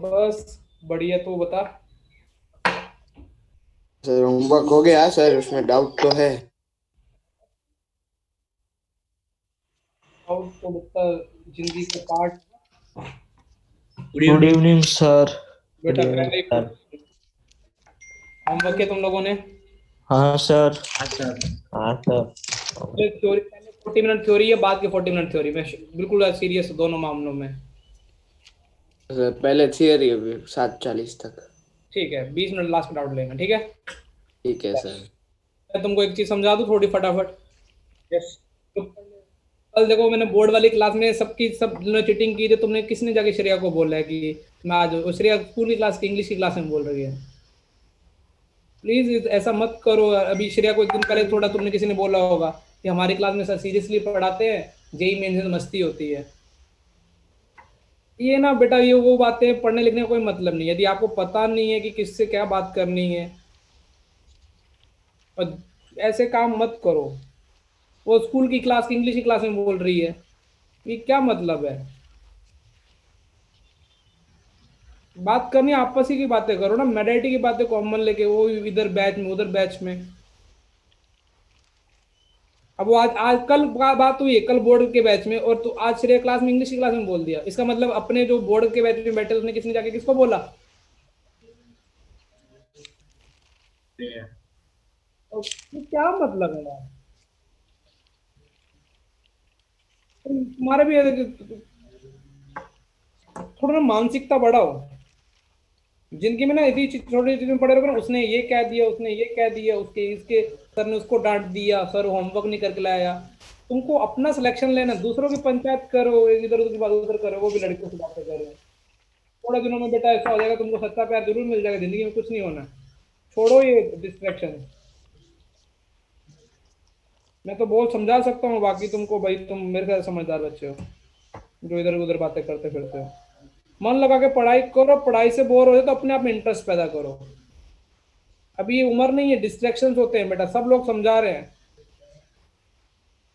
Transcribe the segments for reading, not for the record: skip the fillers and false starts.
बस बढ़िया। तू बता। सर होमवर्क हो गया सर, उसमें डाउट तो है। और तो बता। जिंदगी का part. Good good evening. Evening sir. Good बेटा इवनिंग पहले सर। होमवर्क किया तुम लोगों ने? हाँ सर। हाँ सर। हाँ सर। पहले थ्योरी, पहले 40 मिनट थ्योरी है, बाद के 40 मिनट थ्योरी में। बिल्कुल सीरियस दोनों मामलों में। सर पहले थियरी अभी 7:40 तक। ठीक है, 20 मिनट लास्ट में डाउट लेना, ठीक है। ठीक है सर। मैं तुमको एक चीज समझा दूं थोड़ी फटाफट। यस। तो कल देखो, मैंने बोर्ड वाली क्लास में सबकी सब ने चीटिंग की थी। तुमने किसने जाके श्रेया को बोला है कि मैं आज श्रेया स्कूल की क्लास की इंग्लिश की क्लास में बोल रही है? प्लीज ऐसा मत करो। अभी श्रेया को एक दिन पहले थोड़ा तुमने किसी ने बोला होगा कि हमारी क्लास में सर सीरियसली पढ़ाते हैं, जेई मेन से मस्ती होती है। ये ना बेटा, ये वो बातें पढ़ने लिखने का कोई मतलब नहीं है यदि आपको पता नहीं है कि किससे क्या बात करनी है। और ऐसे काम मत करो। वो स्कूल की क्लास की इंग्लिश की क्लास में बोल रही है, ये क्या मतलब है? बात करनी आपस ही की बातें करो ना, मेडिटी की बातें कॉमन लेके, वो इधर बैच में उधर बैच में। अब वो आज आज कल बात हुई है, कल बोर्ड के बैच में, और तू आज श्रेय क्लास में इंग्लिश की क्लास में बोल दिया। इसका मतलब अपने जो बोर्ड के बैच में बैठे उसने किसने जाके किसको बोला? तो ये क्या मतलब है यार? तुम्हारा भी थोड़ा ना मानसिकता बढ़ाओ। जिंदगी में ना इसी छोटी चीज में पड़े रहोगे ना, उसने ये कह दिया, उसने ये कह दिया, उसके इसके सर ने उसको डांट दिया, सर होमवर्क नहीं करके लाया। तुमको अपना सिलेक्शन लेना, दूसरों की पंचायत करो, इधर उधर की बात उधर करो, वो भी लड़कियों से बातें करो। थोड़ा दिनों में बेटा ऐसा हो जाएगा, तुमको सच्चा प्यार जरूर मिल जाएगा, जिंदगी में कुछ नहीं होना। छोड़ो ये डिस्ट्रैक्शन। मैं तो बहुत समझा सकता हूँ, बाकी तुमको भाई, तुम मेरे से समझदार बच्चे हो जो इधर उधर बातें करते फिरते हो। मन लगा के पढ़ाई करो, पढ़ाई से बोर हो जाए तो अपने आप में इंटरेस्ट पैदा करो। अभी ये उम्र नहीं है, डिस्ट्रैक्शंस होते हैं बेटा, सब लोग समझा रहे हैं।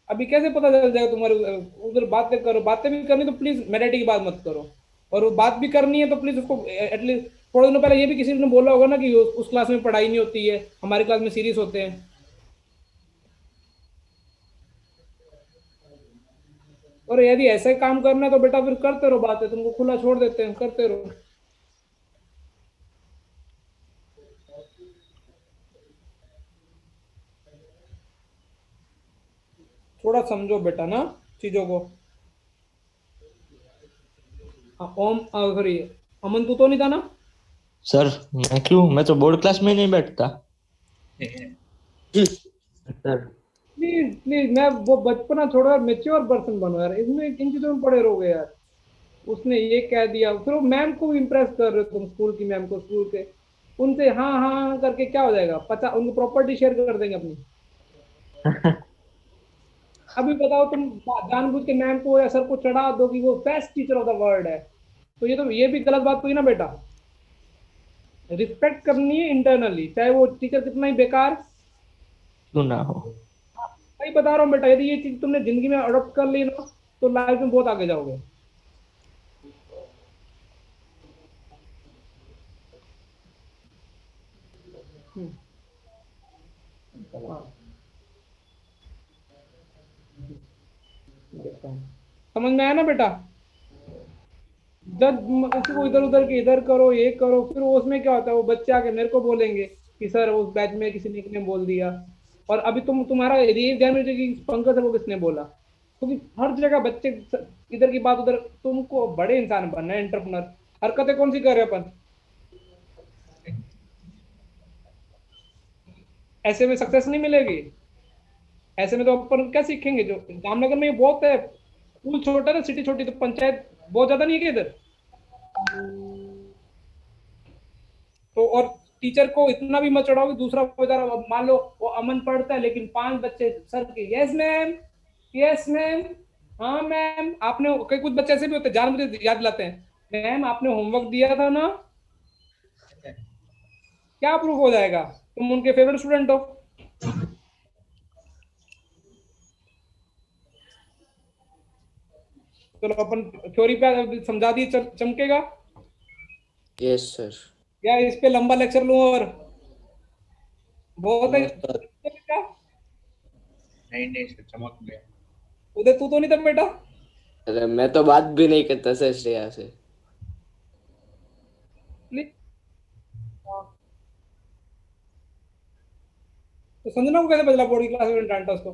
अभी कैसे पता चल जाएगा तुम्हारे? उधर बातें करो, बातें भी करनी तो प्लीज मेरिट की बात मत करो। और वो बात भी करनी है तो प्लीज उसको एटलीस्ट थोड़े दिनों पहले ये भी किसी ने बोला होगा ना कि उस क्लास में पढ़ाई नहीं होती है, हमारी क्लास में सीरियस होते हैं। और यदि ऐसे काम करना है तो बेटा फिर करते रहो, बातें तुमको खुला छोड़ देते हैं, करते रहो। थोड़ा समझो बेटा ना चीजों को। हाँ, ओम सॉरी, अमन तू तो नहीं था ना? सर मैं क्यों, मैं तो बोर्ड क्लास में ही नहीं बैठता। सर। प्लीज प्लीज, मैं वो बचपना छोड़ो यार, मेच्योर पर्सन बनो यार, इसमें इन चीजों में पड़े रहोगे यार। उसने ये कह दिया, फिर वो मैम को इम्प्रेस कर रहे हो तुम, स्कूल की मैम को, स्कूल के उनसे हाँ हाँ हाँ करके क्या हो जाएगा? पता उनको प्रॉपर्टी शेयर कर देंगे अपनी। अभी बताओ तुम, जानबूझ के मैम को या सर को चढ़ा दो कि वो best teacher of the world है, तो ये भी गलत बात हुई ना बेटा। रिस्पेक्ट करनी है इंटरनली, चाहे वो टीचर कितना ही बेकार। क्यों ना हो। सही बता रहा हूँ बेटा, यदि ये चीज तुमने जिंदगी में अडॉप्ट कर ली ना, तो लाइफ में बहुत आगे जाओगे। हम्म, हाँ, देखता हूँ। समझ में आया ना बेटा? जब उसी को इधर उधर के इधर करो, ये करो, फिर वो उसमें क्या होता है, वो बच्चे आके मेरे को बोलेंगे कि सर उस बैच में किसी ने बोल दिया। और अभी तुम्हारा ये ध्यान में रखिए कि पंकज सर को किसने बोला, क्योंकि हर जगह बच्चे इधर की बात उधर। तुमको बड़े इंसान बनना है, एंटरप्रनर। हरकतें कौन सी कर रहे हैं अपन? ऐसे में सक्सेस नहीं मिलेगी। ऐसे में तो अपन क्या सीखेंगे? जो जामनगर में ये बहुत है, स्कूल छोटा ना, सिटी छोटी, तो पंचायत बहुत ज्यादा नहीं है क्या इधर? तो और टीचर को इतना भी मत चढ़ाओ कि दूसरा बेचारा, अब मान लो वो अमन पढ़ता है लेकिन 5 बच्चे सर के यस मैम, यस मैम, हाँ मैम, आपने कई कुछ बच्चे ऐसे भी होते हैं, जान मुझे याद दिलाते हैं, मैम आपने होमवर्क दिया था ना। क्या प्रूफ हो जाएगा तुम उनके फेवरेट स्टूडेंट हो? चलो अपन थ्योरी पे समझा दिए, चमकेगा। Yes sir. या इस पे लंबा लेक्चर लूं और बहुत है नो सर। बेटा? नहीं नहीं सर, चमक गया। उदय तू तो नहीं था बेटा? अरे मैं तो बात भी नहीं करता सर श्रेया से। नहीं। हाँ। तो संजना को कैसे बदला बोर्ड की क्लास में डांटा उसको?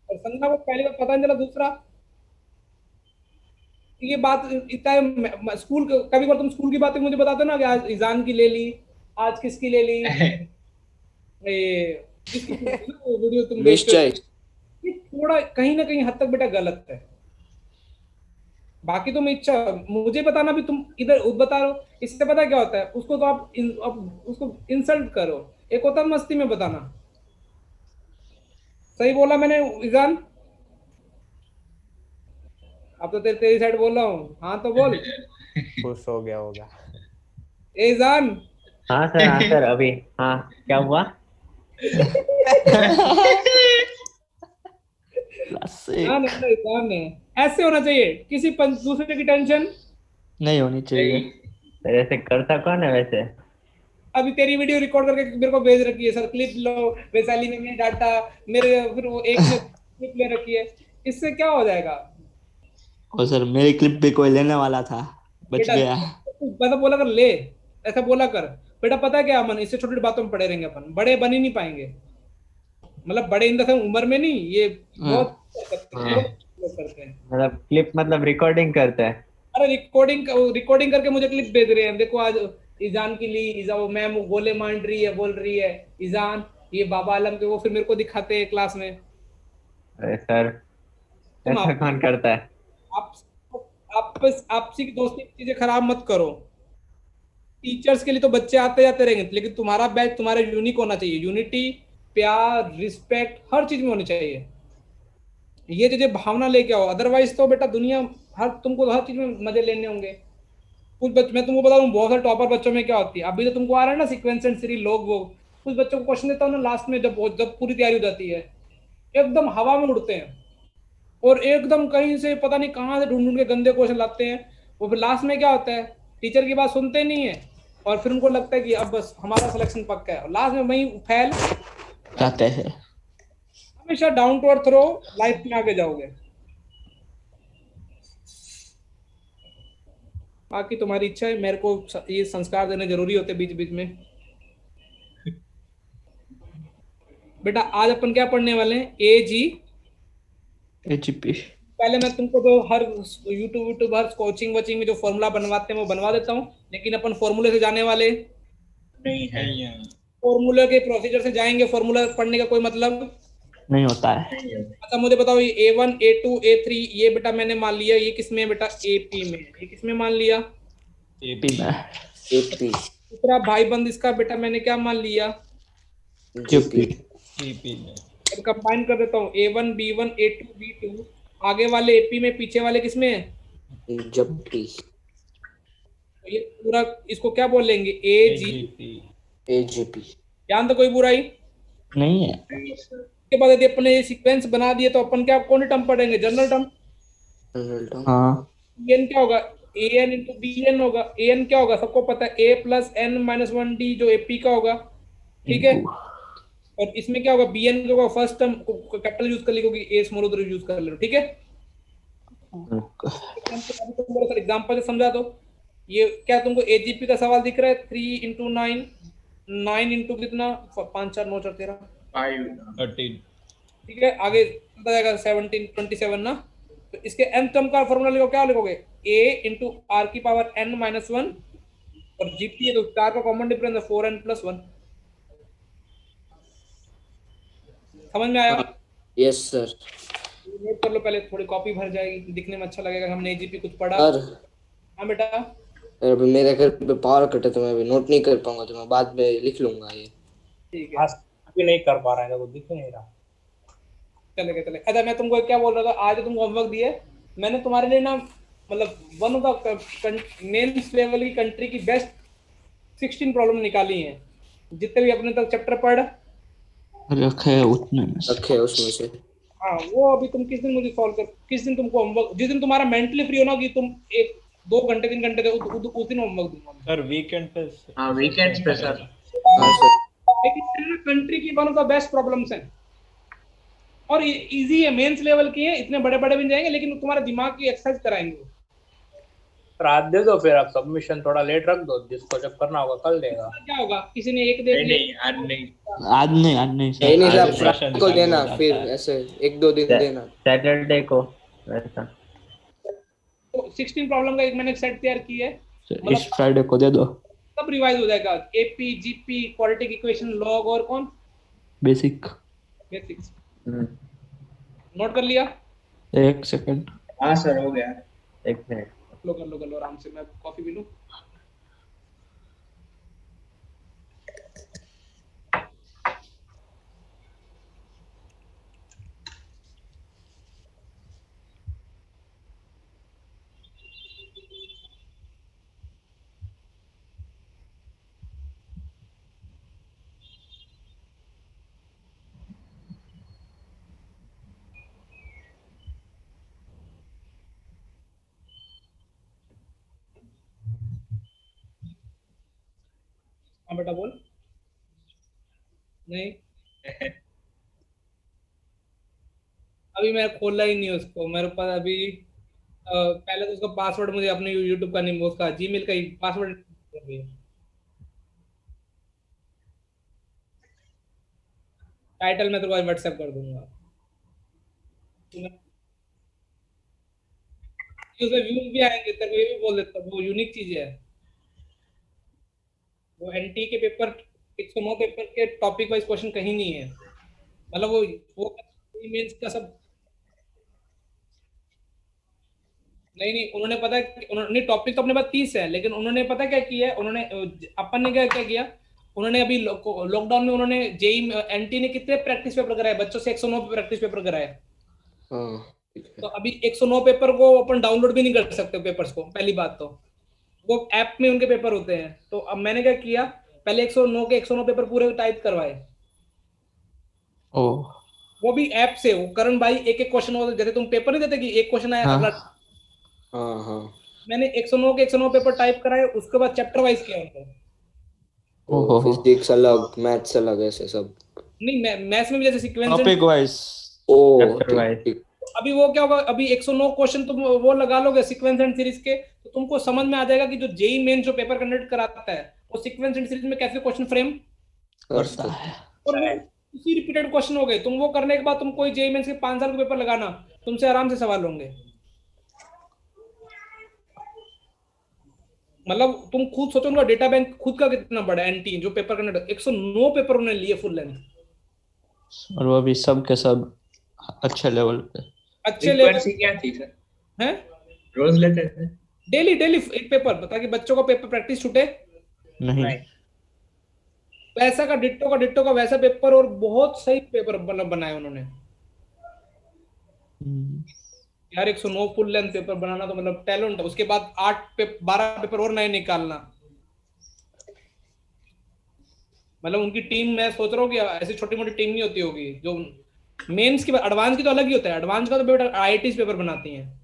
और संजना को पहली बार पता नहीं चला, दूसरा ये बात इतना स्कूल कभी बार तुम स्कूल की बातें मुझे बताते ना कि आज ईजान की ले ली, आज किसकी ले ली, ये जिसकी वीडियो तुम भेजते निश्चय। हो, ये थोड़ा कहीं ना कहीं हद तक बेटा गलत है। बाकी तुम इच्छा मुझे बताना भी, तुम इधर बता रहे हो, इससे पता क्या होता है, उसको तो आप उसको इंसल्ट करो। एक होता है मस्ती में बताना। सही बोला मैंने ईजान? अब तो तेरी साइड बोल रहा हूँ, हाँ तो बोल। खुश हो गया होगा। ए ईजान। हाँ सर अभी। हाँ क्या हुआ? क्लास ईजान है ना, ईजान है। ऐसे होना चाहिए, किसी दूसरे की टेंशन। नहीं होनी चाहिए। सर ऐसे करता कौन है वैसे? अभी तेरी वीडियो रिकॉर्ड करके मेरे को भेज रखी है, सर क्लिप लो, वैशाली ने मैंने डाटा, मेरे फिर वो एक ने क्लिप ले रखी है। इससे क्या हो जाएगा और सर मेरी क्लिप भी कोई लेने वाला था, बच बेटा? गया। वैसा बोला कर, ले ऐसा बोला कर। बेटा पता है क्या अमन, इससे छोटी छोटी बातों में पड़े रहेंगे, अपन बड़े बन ही नहीं पाएंगे। मतलब बड़े इन द सेंस उम्र में नहीं, ये बहुत हाँ। बहुत लोग करते हैं। मतलब क्लिप मतलब रिकॉर्डिंग करते हैं? अरे रिकॉर्डिंग रिकॉर्डिंग करके मुझे क्लिप भेज रहे हैं, देखो आज ईजान की ली, ईजा वो मैम गोले मार रही है, बोल रही है ईजान ये बाबा आलम के, वो फिर मेरे को दिखाते हैं क्लास में। अरे सर तुम ऐसा आप कौन करता है? आप आपसी की दोस्ती की चीजें खराब मत करो। टीचर्स के लिए तो बच्चे आते जाते रहेंगे, लेकिन तुम्हारा बैच तुम्हारा यूनिक होना चाहिए। यूनिटी, प्यार, रिस्पेक्ट हर चीज में होनी चाहिए। ये चीजें भावना लेके आओ, अदरवाइज तो बेटा दुनिया तुमको हर चीज में मजे लेने होंगे। मैं तुमको बता दूं, बहुत सारे टॉपर बच्चों में क्या होती है, अभी तो तुमको आ रहा है ना सीक्वेंस एंड सीरीज लोग वो, कुछ बच्चों को क्वेश्चन देता हूँ ना लास्ट में, जब जब पूरी तैयारी हो जाती है, एकदम हवा में उड़ते हैं और एकदम कहीं से पता नहीं कहाँ से ढूंढ ढूंढ के गंदे क्वेश्चन लाते हैं। वो फिर लास्ट में क्या होता है, टीचर की बात सुनते नहीं है और फिर उनको लगता है कि अब बस हमारा सिलेक्शन पक्का है, और लास्ट में वही फेल। जाते हैं। हमेशा डाउन टू अर्थ रहो, लाइफ में आगे जाओगे। बाकी तुम्हारी इच्छा है, मेरे को ये संस्कार देने जरूरी होते बीच बीच में। बेटा आज अपन क्या पढ़ने वाले हैं, ए जी। एचपी। पहले मैं तुमको तो हर यूट्यूब हर कोचिंग वोचिंग में जो फॉर्मूला बनवाते हैं वो बनवा देता हूँ, लेकिन अपन फॉर्मूले से जाने वाले, नहीं है। फॉर्मूला के प्रोसीजर से जाएंगे, फॉर्मूला पढ़ने का कोई मतलब नहीं होता है। अच्छा मुझे बताओ, ये A1 A2 A3 ये बेटा मैंने मान लिया, ये किस में बेटा, AP में। ये किस में मान लिया, एपी में। एपी। दूसरा भाई बंद इसका बेटा मैंने क्या मान लिया, जीपी। अब कंबाइन कर देता हूँ, A1 B1 A2 B2, आगे वाले AP में, पीछे वाले किसमें है, जप्पी। तो ये पूरा इसको क्या बोलेंगे, AG। एजीपी। ध्यान तो कोई बुराई नहीं है। के बाद यदि अपने ये सीक्वेंस बना दिए तो अपन क्या कौन टर्म पढ़ेंगे, जनरल टर्म। हाँ। एन क्या होगा, an इंटू बी एन होगा। an क्या होगा सबको पता है, a plus N minus one d जो AP का होगा, ठीक है। और इसमें क्या होगा, bn का होगा फर्स्ट टर्म कैपिटल यूज कर ली, क्योंकि a स्मॉल उधर यूज कर ले, ठीक है। सर एग्जाम्पल से समझा दो। ये क्या तुमको AGP का सवाल दिख रहा है, 3 इंटू 9, 9 इंटू कितना, 5 4 9 4 13, 13। ठीक है। आगे पता जाएगा 17 27 ना। तो इसके n टर्म का फॉर्मूला लिखो, क्या लिखोगे, a इंटू आर की पावर n माइनस वन, और जीपी है तो 4 का कॉमन डिफरेंस है 4n प्लस 1। समझ में आया? Yes sir. नोट कर लो पहले, थोड़ी कॉपी भर जाएगी, दिखने में अच्छा लगेगा हमने एजीपी कुछ पढ़ा। सर हाँ बेटा। अभी मेरे घर पे पावर कट है तो मैं अभी नोट नहीं कर पाऊंगा, तो मैं बाद में लिख लूंगा ये। ठीक है, भी नहीं कर पा रहा है, वो दिख ही नहीं रहा। चलेगा चलेगा। अच्छा मैं तुमको क्या बोल रहा था, आज तुमको होमवर्क दिए मैंने तुम्हारे लिए ना, मतलब one of the mains level की कंट्री की बेस्ट 16 प्रॉब्लम निकाली हैं, जितने भी अपने तक चैप्टर पढ़ रखे उतने में से। रखे उसमें से। हाँ वो अभी तुम किस दिन मुझे सॉल्व कर, किस दिन तुमको होमवर्क, जिस दिन तुम्हारा मेंटली फ्री होना कि तुम 1-2 घंटे 3 घंटे दे उस दिन होमवर्क दूंगा मैं। सर वीकेंड पे हाँ वीकेंड्स पे सर। हाँ सर। लेकिन कंट्री की one of the best problems है और इजी है, मेंस लेवल की है, इतने बड़े बड़े भी नहीं जाएंगे लेकिन तुम्हारे दिमाग की एक्सरसाइज कराएंगे। रात दे दो, फिर आप सबमिशन थोड़ा लेट रख दो, जिसको जब करना होगा कल देगा। क्या होगा, किसी ने एक दे नहीं दिया, नहीं आज नहीं। आज नहीं नहीं नहीं आज सर, सेशन फ्राइडे को चालू देना, हो जाता फिर है। ऐसे 1-2 दिन देना। सैटरडे को वैसा। तो 16 प्रॉब्लम का एक मैंने सेट तैयार की है, तो इस फ्राइडे को दे दो। सब रिवाइज हो जाएगा, AP GP quadratic equation log और कौन बेसिक। बेसिक्स। हम्म, नोट कर लिया? एक सेकंड। हाँ सर हो गया। एक मिनट। कर लो आराम से, मैं कॉफी पी लूं। हाँ बेटा बोल। नहीं अभी मैं खोला ही नहीं उसको, मेरे पास अभी पहले तो उसका पासवर्ड मुझे अपने यूट्यूब का नहीं, उसका जीमेल का ही पासवर्ड। टाइटल मैं तो व्हाट्सएप कर दूंगा, उसमें व्यूज भी आएंगे, तेरे को ये भी बोल देता हूँ, वो यूनिक चीज है। वो एनटी के पेपर 109 पेपर के टॉपिक वाइज क्वेश्चन कहीं नहीं है, मतलब वो मेंस का सब। नहीं उन्होंने पता है उन्होंने टॉपिक तो अपने पास 30 है, लेकिन उन्होंने पता क्या किया है, उन्होंने अपन ने क्या क्या किया, उन्होंने अभी लॉकडाउन में उन्होंने जेई एनटी ने कितने प्रैक्टिस पेपर कराए बच्चों से, 109 प्रैक्टिस पेपर कराए। हाँ ठीक तो है। अभी 109 पेपर को अपन डाउनलोड भी नहीं कर सकते पेपर्स को, पहली बात तो वो ऐप में उनके पेपर होते हैं। तो अब मैंने क्या किया, पहले 109 के 109 पेपर पूरे टाइप करवाए, ओ वो भी ऐप से। वो करण भाई एक एक क्वेश्चन होता, जैसे तुम पेपर नहीं देते कि एक क्वेश्चन आया अगला, हाँ। हाँ हाँ। मैंने 109 के 109 पेपर टाइप कराए, उसके बाद चैप्टर वाइज किया उनको। तो फिजिक्स अलग, मैथ्स अलग, ऐसे सब। नहीं मैथ्स में भी जैसे सीक्वेंस, टॉपिक वाइज। ओ चैप्टर वाइज। ठीक। अभी वो क्या होगा, अभी 109 क्वेश्चन तुम वो लगा लोगे सीक्वेंस एंड सीरीज के, तो तुमको समझ में आ जाएगा कि जो जेई मेन जो पेपर कंडक्ट कराता है वो सीक्वेंस एंड सीरीज में कैसे क्वेश्चन फ्रेम करता है। और वो उसी रिपीटेड क्वेश्चन हो गए। तुम वो करने के बाद तुम कोई जेई मेंस के 5 साल के पेपर लगाना, तुमसे आराम से सवाल होंगे। मतलब तुम खुद सोचो उनका डेटा बैंक खुद का कितना बड़ा है, एनटी जो पेपर कंडक्ट 109 पेपर उन्होंने लिए फुल लेंथ, और वो भी सब के सब अच्छे लेवल पे। अच्छे लेवल फ्रीक्वेंसी क्या थी सर? हैं, रोज लेते थे? डेली डेली एक पेपर, ताकि बच्चों का पेपर प्रैक्टिस छूटे। नहीं वैसा का डिट्टो का वैसा पेपर, और बहुत सही पेपर मतलब बनाए उन्होंने यार। 109 फुल लेंथ पेपर बनाना तो मतलब टैलेंट है। उसके बाद 12 पेपर और नए निकालना, मतलब उनकी टीम, मैं सोच रहा हूँ कि ऐसी छोटी मोटी टीम नहीं होती होगी जो मेंस की, एडवांस की तो अलग ही होता है। एडवांस का तो बेटा आईआईटीज पेपर बनाती हैं।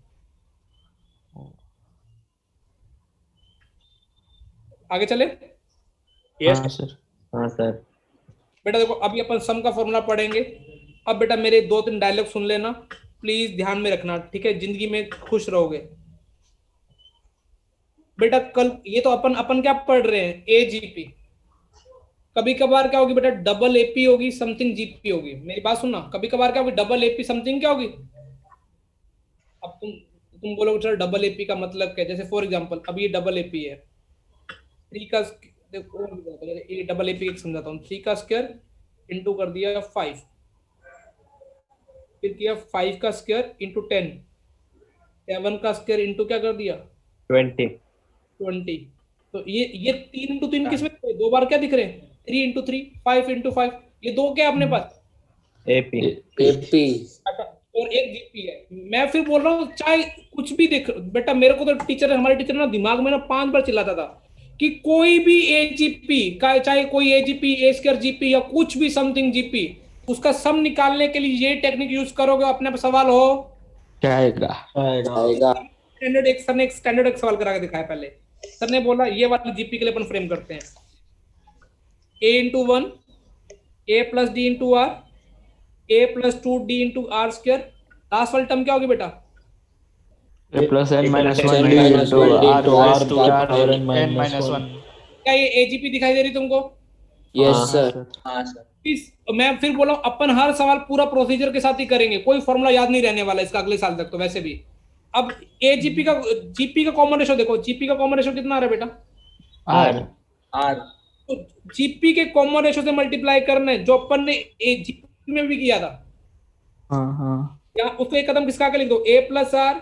आगे चले? यस हाँ सर। हाँ सर। बेटा देखो अभी अपन सम का फॉर्मूला पढ़ेंगे। अब बेटा मेरे 2-3 डायलॉग सुन लेना, प्लीज ध्यान में रखना, ठीक है, जिंदगी में खुश रहोगे। बेटा कल ये तो अपन क्या पढ़ रहे हैं, एजीपी। कभी कभार क्या होगी बेटा, डबल एपी होगी, समथिंग जीपी होगी। मेरी बात सुनना, कभी कभार क्या होगी, डबल एपी समथिंग क्या होगी। अब तुम बोलोगे सर डबल एपी का मतलब क्या, जैसे फॉर एग्जांपल अब ये डबल एपी है, 3 का देखो ये डबल एपी समझाता हूँ। 3 का स्क्वायर इंटू कर दिया 5, फिर किया 5 का स्क्वायर इंटू 10, 7 का स्क्वायर इंटू क्या कर दिया 20। तो ये 3 इंटू 3 किसमें, 2 बार क्या दिख रहे हैं, 3 इंटू 3, 5 इंटू 5, ये 2 क्या अपने पास एपी। एपी और एक जीपी है। मैं फिर बोल रहा हूँ चाहे कुछ भी देख बेटा, मेरे को तो हमारे टीचर ना दिमाग में ना 5 बार चिल्लाता था कि कोई भी एजीपी का, चाहे कोई एजीपी ए स्क्वायर जीपी या कुछ भी समथिंग जीपी, उसका सम निकालने के लिए ये टेक्निक यूज करोगे, अपने पे सवाल हो जाएगा। आएगा। स्टैंडर्ड। एक सर ने एक स्टैंडर्ड एक सवाल करा के दिखाया पहले। सर ने बोला ये वाली जीपी के लिए अपन फ्रेम करते हैं, a into one, a plus d into r, A plus two d into r स्क्र। लास्ट वाली टर्म क्या होगी बेटा? a plus n minus n 1 d minus into 1 d r into r raised to power n minus 1। क्या ये AGP दिखाई दे रही तुमको? Yes sir. हाँ सर। मैं फिर बोला अपन हर सवाल पूरा प्रोसीजर के साथ ही करेंगे, कोई फॉर्मूला याद नहीं रहने वाला इसका अगले साल तक तो वैसे भी। अब एजीपी का जीपी का कॉमन रेशो देखो, जीपी का कॉमन रेशो कितना आ रहा है बेटा? r r. तो जीपी के कॉमन रेशो से मल्टीप्लाई करना है, जो अपन ने जीपी में भी किया था। हाँ हाँ यहाँ उसको एक कदम किसका के लिख दो, A plus R,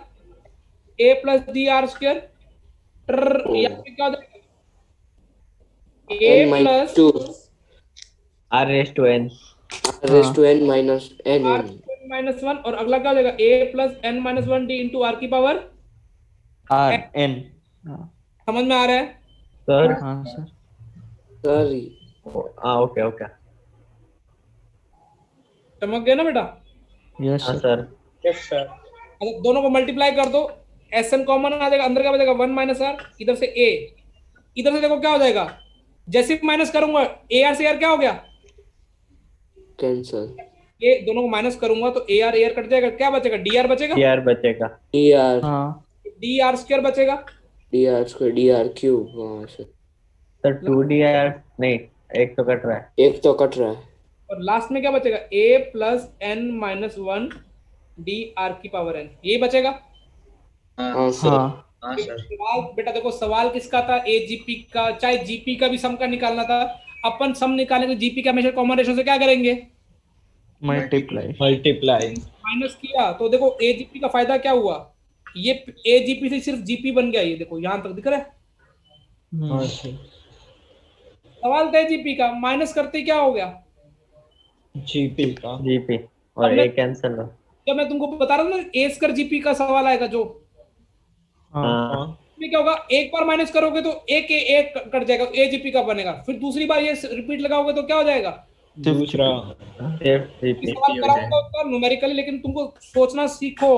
A plus D R square. यहाँ पे क्या हो जाएगा? A n minus plus 2 r raised to n। r raised to n minus n R minus one, और अगला क्या हो जाएगा? A plus N minus one D into R की पावर r n। समझ में आ रहा है? सर हाँ सर। सर। हाँ ओके ओके। चमक गया ना बेटा? यस हाँ सर। सर। Yes sir. अच्छा दोनों को मल्टीप्लाई कर दो, एस एन कॉमन आ जाएगा, अंदर क्या बचेगा? वन माइनस आर, इधर से ए, इधर से देखो क्या हो जाएगा? जैसे माइनस करूंगा ए आर से आर क्या हो गया? कैंसल। ये दोनों को माइनस करूंगा तो ए आर कट जाएगा, क्या बचेगा? डी आर बचेगा, r बचेगा। dr हाँ डी आर स्क्वायर बचेगा। dr square dr cube। हाँ सर। सर 2dr नहीं, एक तो कट रहा है। एक तो कट रहा है। और लास्ट में क्या बचेगा? A plus N minus one D R की पावर एन, ये बचेगा। हाँ सर। हाँ हाँ सर। सवाल बेटा देखो, सवाल किसका था? एजीपी का, चाहे जीपी का भी सम का निकालना था। अपन सम निकालेंगे जीपी का हमेशा कॉमन रेशो से क्या करेंगे? मल्टीप्लाई। माइनस किया तो देखो एजीपी का फायदा क्या हुआ? ये एजीपी से सिर्फ जीपी बन गया, ये देखो यहां तक दिख रहा है। सवाल था एजीपी का, माइनस करते क्या हो गया? जीपी और हमने- a कैंसिल हो। जब मैं तुमको बता रहा हूँ ना ए स्क्वायर जीपी का सवाल आएगा जो, हाँ में क्या होगा? एक बार माइनस करोगे तो एक एक कट जाएगा, एजीपी का बनेगा। फिर दूसरी बार ये रिपीट लगाओगे तो क्या हो जाएगा? दूसरा सिर्फ जीपी। सवाल कराऊंगा उसका न्यूमेरिकली, लेकिन तुमको सोचना सीखो।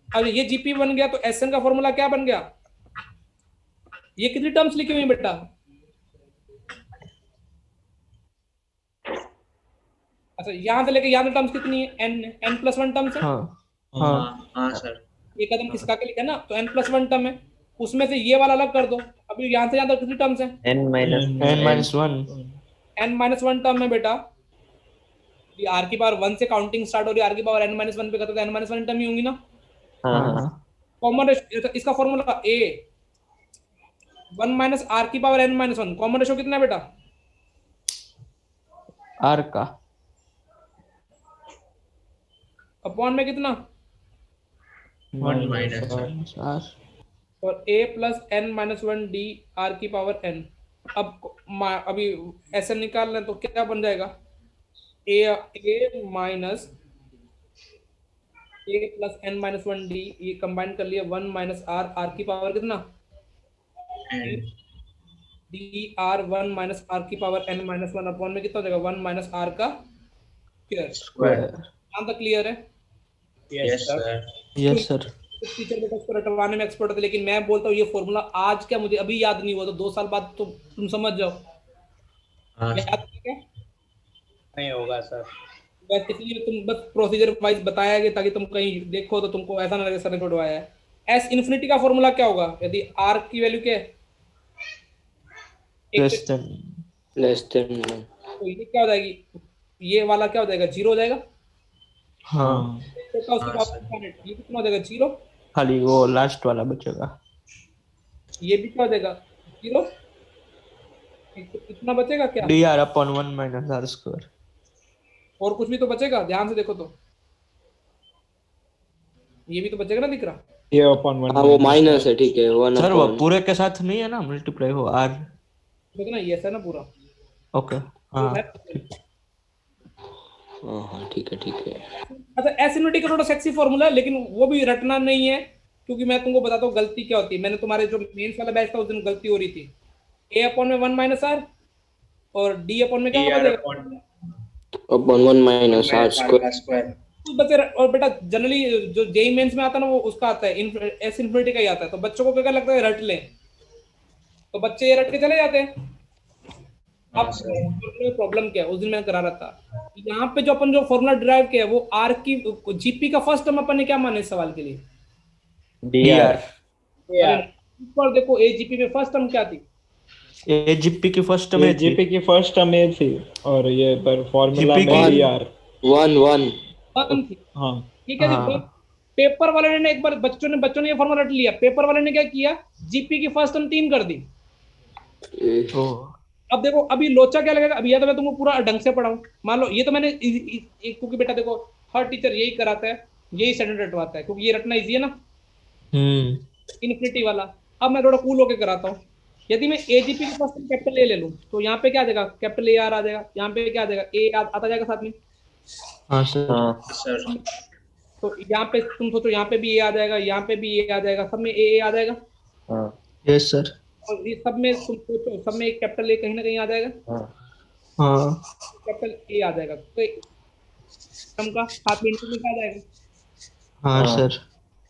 अब ये जीपी बन गया तो एसएन का फॉर्मूला क्या बन गया? ये कितनी टर्म्स लिखी हुई है बेटा? अच्छा यहां से लेके यहां तक टर्म्स कितनी है? एन प्लस वन टर्म्स है। हाँ हाँ हाँ सर। ये कदम किसका के लिखा है ना, तो एन प्लस वन टर्म है, उसमें से ये वाला अलग कर दो। अभी यहां से यहां तक कितनी टर्म्स है? n minus n minus 1। N minus one term है बेटा। ये आर की पावर वन से काउंटिंग स्टार्ट हो रही है, आर की पावर एन माइनस वन पे करते तो एन माइनस वन टर्म ही होंगी ना। हाँ हाँ हाँ। कॉमन रेशो इसका formula A one minus R की power N minus one. Common ratio कितना है बेटा? r का अपॉन में कितना? 1 माइनस r। और a plus N minus one D R की पावर एन। अब अभी ऐसे निकाल लें तो क्या बन जाएगा? a minus A plus N minus one D, ये कंबाइन कर लिया, वन माइनस आर, आर की पावर कितना? D R one minus R की power N minus one upon में कितना हो जाएगा? वन माइनस आर का स्क्वायर। यहाँ तक क्लियर है? Yes sir. Yes sir. Teacher बेटा उसको रटवाने में एक्सपर्ट थे, लेकिन मैं बोलता हूँ ये फॉर्मूला आज क्या मुझे अभी याद नहीं हुआ तो 2 साल बाद तो तुम समझ जाओ। हाँ याद है क्या? नहीं होगा सर। बस इसलिए तुम बस प्रोसीजर वाइज बताया गया ताकि तुम कहीं देखो तो तुमको ऐसा ना लगे सर ने छोड़वाया है। एस इन्फिनिटी का फॉर्मूला क्या होगा यदि आर की वैल्यू क्या है? Less than. Less than. तो ये क्या हो जाएगी? ये वाला क्या हो जाएगा? जीरो हो जाएगा। हाँ तो क्या उसकी पावर ये कितना हो जाएगा? जीरो। खाली वो लास्ट वाला बचेगा। ये भी क्या हो जाएगा? जीरो। इतना बचेगा क्या? dr upon 1 minus r square। और कुछ भी तो बचेगा, ध्यान से देखो तो ये भी तो बचेगा ना, दिख रहा? हाँ वो माइनस है, ठीक है। 1 सर वो upon पूरे के साथ नहीं है ना, मल्टीप्लाई हो r। देखो ना ये ऐसा है ना पूरा। ओके हाँ हाँ हाँ ठीक है ठीक है। अच्छा एस इनवर्टी का थोड़ा सेक्सी फॉर्मूला है, लेकिन वो भी रटना नहीं है, क्योंकि मैं तुमको बताता हूँ गलती क्या होती है। मैंने तुम्हारे जो मेंस वाला बैच था उस दिन गलती हो रही थी। ए अपॉन में वन माइनस आर और डी अपॉन में क्या हो जाएगा? अपन 1 माइनस आर स्क्वायर। स्क्वायर। तो बच्चे और बेटा जनरली जो जेई मेंस में आता है ना वो उसका आता है एस इन्फिनिटी का ही आता है, तो बच्चों को क्या लगता है रट लें, तो बच्चे ये रट के चले जाते हैं। हाँ अब सर। प्रॉब्लम क्या है, उस दिन मैंने करा रहा था, यहाँ पे जो अपन जो फॉर्मूला डिराइव किया है वो आर की जीपी का फर्स्ट टर्म अपन ने क्या माना इस सवाल के लिए, dr। अरे पर देखो एजीपी में फर्स्ट टर्म क्या थी, एजीपी की फर्स्ट में थी। जीपी की फर्स्ट टर्म ए थी और ये पर फॉर्मूला GP में की- डी आर। 1 1 वन थी, हाँ ठीक है जी। हाँ। पेपर वाले ने एक बार बच्चों ने ये फॉर्मूला रट लिया, पेपर वाले ने क्या किया, जीपी की फर्स्ट टर्म 3 कर दी। ओह, अब देखो अभी लोचा क्या लगेगा, अभी या तो मैं तुमको पूरा ढंग से पढ़ाऊं, मान लो ये तो मैंने क्योंकि बेटा देखो हर टीचर यही कराता है, यही स्टैंडर्ड रटवाता है, क्योंकि ये रटना इजी है ना इन्फिनिटी वाला। अब मैं थोड़ा कूल होकर कराता हूँ, यदि मैं एजीपी के फर्स्ट कैपिटल ए ले लूँ तो यहाँ पे क्या आ जाएगा, कैपिटल ए आर आ जाएगा, यहाँ पे क्या आ जाएगा ए आता जाएगा साथ में, हाँ सर। हाँ सर तो यहाँ पे तुम सोचो यहाँ पे भी ए आ जाएगा, यहाँ पे भी ए आ जाएगा, सब में ए आ जाएगा, हाँ यस सर। और ये सब में तुम सोचो सब में एक कैपिटल ए कहीं ना कहीं आ जाएगा, हाँ हाँ कैपिटल ए आ जाएगा, तो टर्म का साथ में इनटू में क्या आ जाएगा, हाँ हाँ। सर।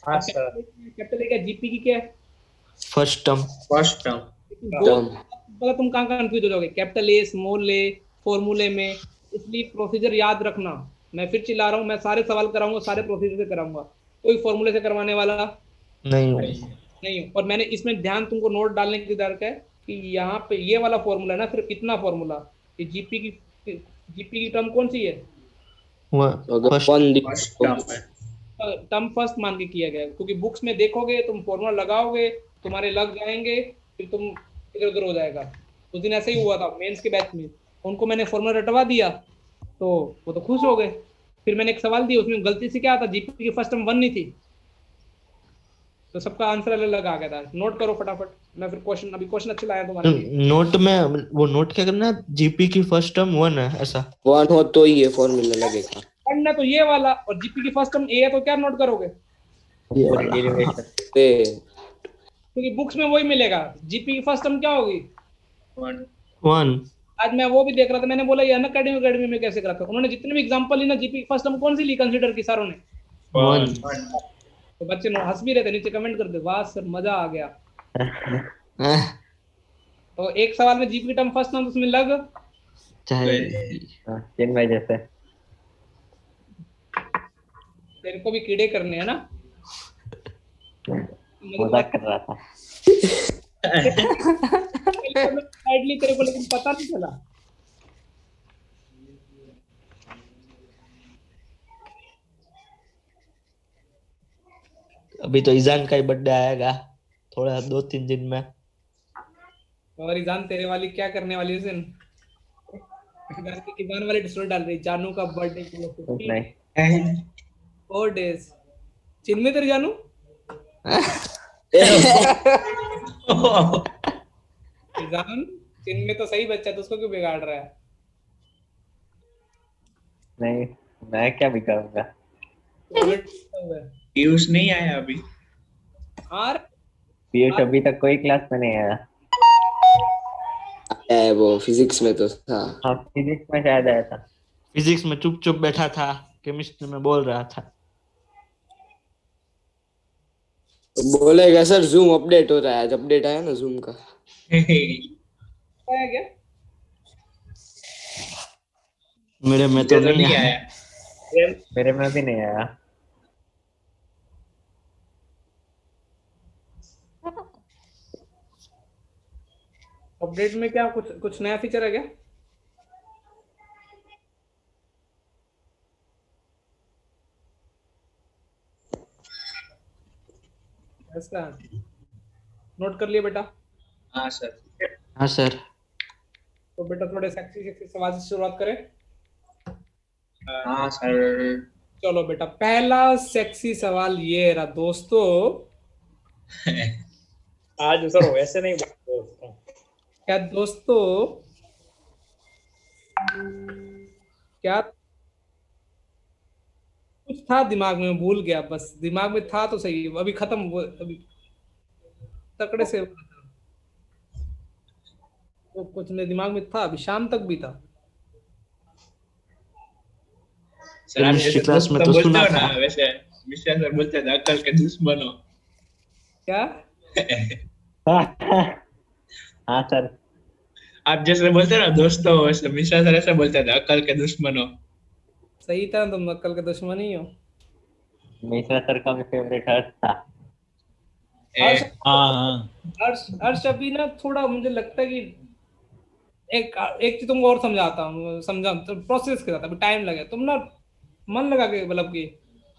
हाँ सर। कैपिटल ए का जीपी की क्या है, फर्स्ट टर्म। First term. दो पता तुम कहाँ कंफ्यूज हो जाओगे, कैपिटल ए स्मॉल ए फॉर्मूले में, इसलिए प्रोसीजर याद रखना। मैं फिर चिल्ला रहा हूँ, मैं सारे सवाल कराऊंगा, सारे प्रोसीजर से कराऊंगा, कोई फॉर्मूले से करवाने वाला नहीं नहीं हूँ। और मैंने इसमें ध्यान तुमको नोट डालने की जरूरत है कि यहाँ पे ये वाला फॉर्मूला है ना, सिर्फ इतना फॉर्मूला, ये जीपी की टर्म कौन सी है, अगर फर्स्ट 1 फर्स्ट टर्म है। टर्म फर्स्ट मान के किया गया है, क्योंकि बुक्स में देखोगे तुम फॉर्मूला लगाओगे तुम्हारे लग जाएंगे, फिर तुम इधर उधर हो जाएगा। उस दिन ऐसे ही हुआ था मेंस के बैच में, उनको मैंने फॉर्मूला रटवा दिया तो वो तो खुश हो गए, फिर मैंने एक सवाल दिया उसमें गलती से क्या था, जीपी की फर्स्ट टर्म 1 नहीं थी, तो सबका आंसर अलग अलग आ गया था। नोट करो फटाफट, मैं फिर क्वेश्चन अच्छे लाया तुम्हारे लिए। नोट में वो नोट क्या करना है, जीपी की फर्स्ट टर्म 1 है ऐसा। 1 हो तो ये फॉर्मूला लगेगा। पढ़ना तो ये वाला, और जीपी की फर्स्ट टर्म ए है तो क्या नोट करोगे, ये वाला। डेरिवेशन। पे क्योंकि बुक्स में वही मिलेगा। जीपी की फर्स्ट टर्म क्या होगी, 1 1। आज मैं वो भी देख रहा था, मैंने बोला ये अनअकैडमी में कैसे कराता, उन्होंने जितने भी एग्जांपल ली ना जीपी की फर्स्ट टर्म कौन सी ली कंसीडर की सारों ने, 1। तो बच्चे हंस भी रहे थे, नीचे कमेंट कर दे वाह सर मजा आ गया। तो एक सवाल में जीपी की टर्म फर्स्ट टर्म उसमें लग चाहे हाँ चिन्मय जैसे। तेरे को भी कीड़े करने हैं ना, मजाक कर रहा था। तेरे को लेकिन पता नहीं चला। अभी तो ईजान का ही बर्थडे आएगा थोड़ा 2-3 दिन में। और ईजान तेरे वाली क्या करने वाली है इस दिन, ईजान वाली स्टोरी डाल रही जानू का बर्थडे कुछ नहीं। 4 डेज। चिन्मय तेरे जानू ईजान, चिन्मय तो सही बच्चा है, तो उसको क्यों बिगाड़ रहा है। नहीं मैं क्या भी करूंगा। पीयूष नहीं आया अभी। और पीयूष अभी तक कोई क्लास में नहीं आया। है वो फिजिक्स में तो था। हाँ फिजिक्स में शायद आया था। फिजिक्स में चुप चुप बैठा था, केमिस्ट्री में बोल रहा था। तो बोलेगा सर जूम अपडेट हो रहा है, आज अपडेट आया ना जूम का। आया क्या, मेरे में तो नहीं नहीं आया। आया। मेरे में भी नहीं आया। अपडेट में क्या कुछ कुछ नया फीचर है क्या, ऐसा नोट कर लिया बेटा। हाँ सर। हाँ सर। तो बेटा थोड़े सेक्सी सेक्सी सवाल से शुरुआत करें। हाँ सर। चलो बेटा पहला सेक्सी सवाल ये रहा दोस्तों। आज सर वैसे नहीं बोलते दोस्तों। क्या दोस्तों, क्या कुछ था दिमाग में, भूल गया, बस दिमाग में था तो सही, अभी खत्म हुआ, अभी तकड़े से तो कुछ मेरे दिमाग में था, अभी शाम तक भी था। सर आप केमिस्ट्री जैसे क्लास दोस्त में तो तो बोलते सुना हो था। ना, वैसे मिश्रा सर बोलते थे अक्ल के दुश्मन हो। क्या? हाँ सर। आप जैसे बोलते हो ना दोस्तों, वैसे मिश्रा सर ऐसे बोलते थे अक्ल के दुश्मन हो। सही था, तुम अक्ल के दुश्मन ही हो। मिश्रा सर का भी फेवरेट हर्ष था। हर्ष, ए, हाँ हाँ हर्ष हर्ष अभी ना थोड़ा मुझे लगता है कि एक एक चीज तुमको और समझाता हूँ, समझा तो प्रोसेस के साथ, अभी टाइम लगे, तुम ना मन लगा के मतलब कि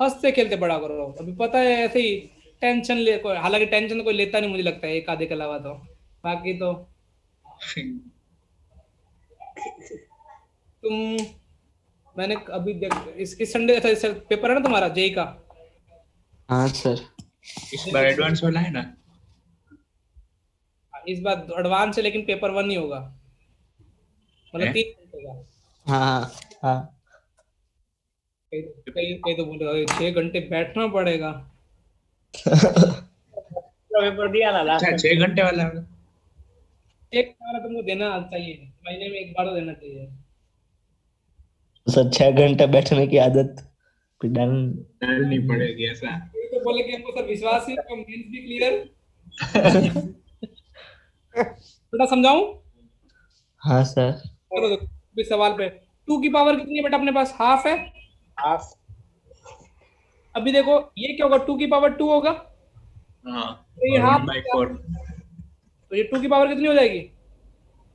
हंसते खेलते बड़ा करो। अभी पता है ऐसे ही टेंशन ले कोई, हालांकि टेंशन तो कोई लेता नहीं मुझे लगता है एक आधे के अलावा, तो बाकी तो तुम, मैंने अभी देख इस संडे ऐसा पेपर है ना तुम्हारा जेई का, हाँ सर। इस बार एडवांस वाला है ना। इस बार एडवांस है लेकिन पेपर 1 ही होगा, मतलब हैं? 3 घंटे का। हाँ हाँ। कई कई कई तो बोल रहे 6 घंटे बैठना पड़ेगा। पेपर दिया ना लास्ट अच्छा, में। 6 घंटे वाला होगा। एक बार तुमको देना चाहिए, महीने में एक बार तो देना चाहिए। सर 6 घंटे बैठने की आदत फिर डालनी पड़ेगी ऐसा। कोई तो बोले कि हमको सर विश्वास ही नहीं, मेंस भी क्लियर। थोड़ा समझाऊं? हाँ सर। चलो देखो, इस सवाल पे 2 की पावर कितनी है बेटा अपने पास? हाफ है। हाफ। अभी देखो ये क्या होगा, 2 की पावर 2 होगा, हाँ, तो ये और हाफ, 1/4। तो ये 2 की पावर कितनी हो जाएगी?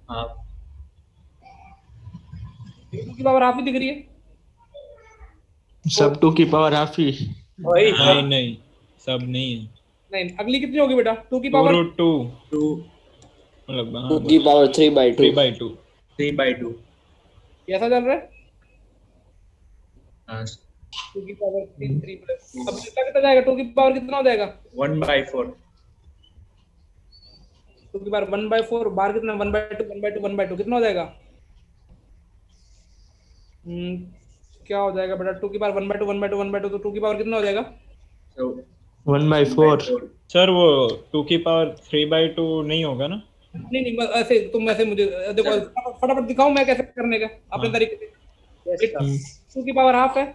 हाँ, 2 की पावर हाफ ही दिख रही है। सब 2 की पावर हाफ ही। वही नहीं नहीं सब नहीं है। नहीं, अगली कितनी होगी बेटा 2 की टू पावर? रूट टू 2 मतलब हाँ 2 की पावर 3/2। 3/2। 3/2। कैसा चल रहा है? हाँ, 2 की पावर 3 3 प्लस, अब कितना कितना जाएगा? 2 की पावर कितना हो जाएगा? 1/4। 2 की पावर 1/4, बार कितना? 1/2 1/2 1/2 कितना हो जाएगा? क्या हो जाएगा बेटा? 2 की पावर 1/2 1/2 1/2, तो 2 की पावर कितना हो जाएगा? So 1/4। सर वो 2 की पावर 3/2 नहीं होगा ना? नहीं नहीं, बस ऐसे तुम ऐसे मुझे देखो, फटाफट दिखाऊं मैं कैसे करने का अपने हाँ। तरीके से। Yes, sir. 2 की पावर हाफ है,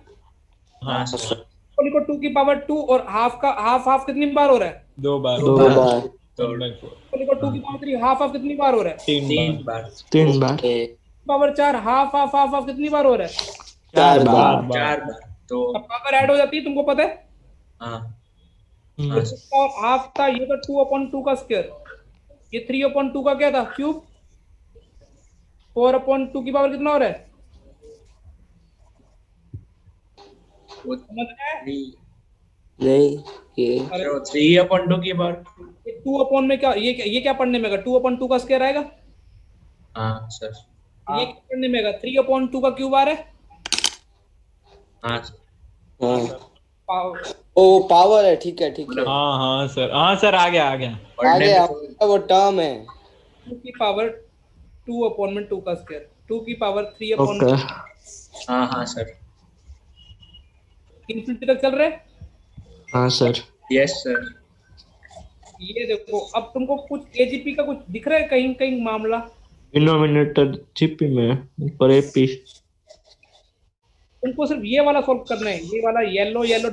हाँ सर, तो लिखो 2 की पावर 2, और हाफ का हाफ हाफ कितनी बार हो रहा है? 2 बार 2 बार। 1/4 तो लिखो 2 की पावर 3 हाफ हाफ कितनी बार हो रहा है? 3 बार 3 बार। 3 बार। Power 4 half half half half कितनी बार हो रहा है? 4 बार। 4 बार 4 बार। तो अब पावर ऐड हो जाती है, तुमको पता है? हाँ, हम्म, हाँ, और हाफ था ये, तो 2/2 का स्क्वायर, ये 3/2 का क्या था? क्यूब। 4/2 की पावर कितना हो रहा है? वो समझ रहे हैं? 3। नहीं, ये अरे तो 3/2 की बार। ये 2/, में क्या ये क्या पढ़ने में आएगा? 2/2 का स्क्वायर आएगा। हाँ सर। ये क्या पढ़ने में आएगा? 3/2 का क्यूब आ रहा है। हाँ सर। हाँ पावर ओ पावर है, ठीक है ठीक है। हाँ सर आ गया आगे पढ़ने वो टर्म है। 2 की पावर 2/2 का स्क्वायर, 2 की पावर 3/, ओके। हाँ, हाँ सर। इन्फिनिटी तक चल रहे हैं। हाँ सर। Yes sir. ये देखो, अब तुमको कुछ एजीपी का कुछ दिख रहा है कहीं कहीं मामला? डिनोमिनेटर जीपी में पर एपी। तुमको सिर्फ ये वाला सॉल्व करना है, ये वाला येलो येलो।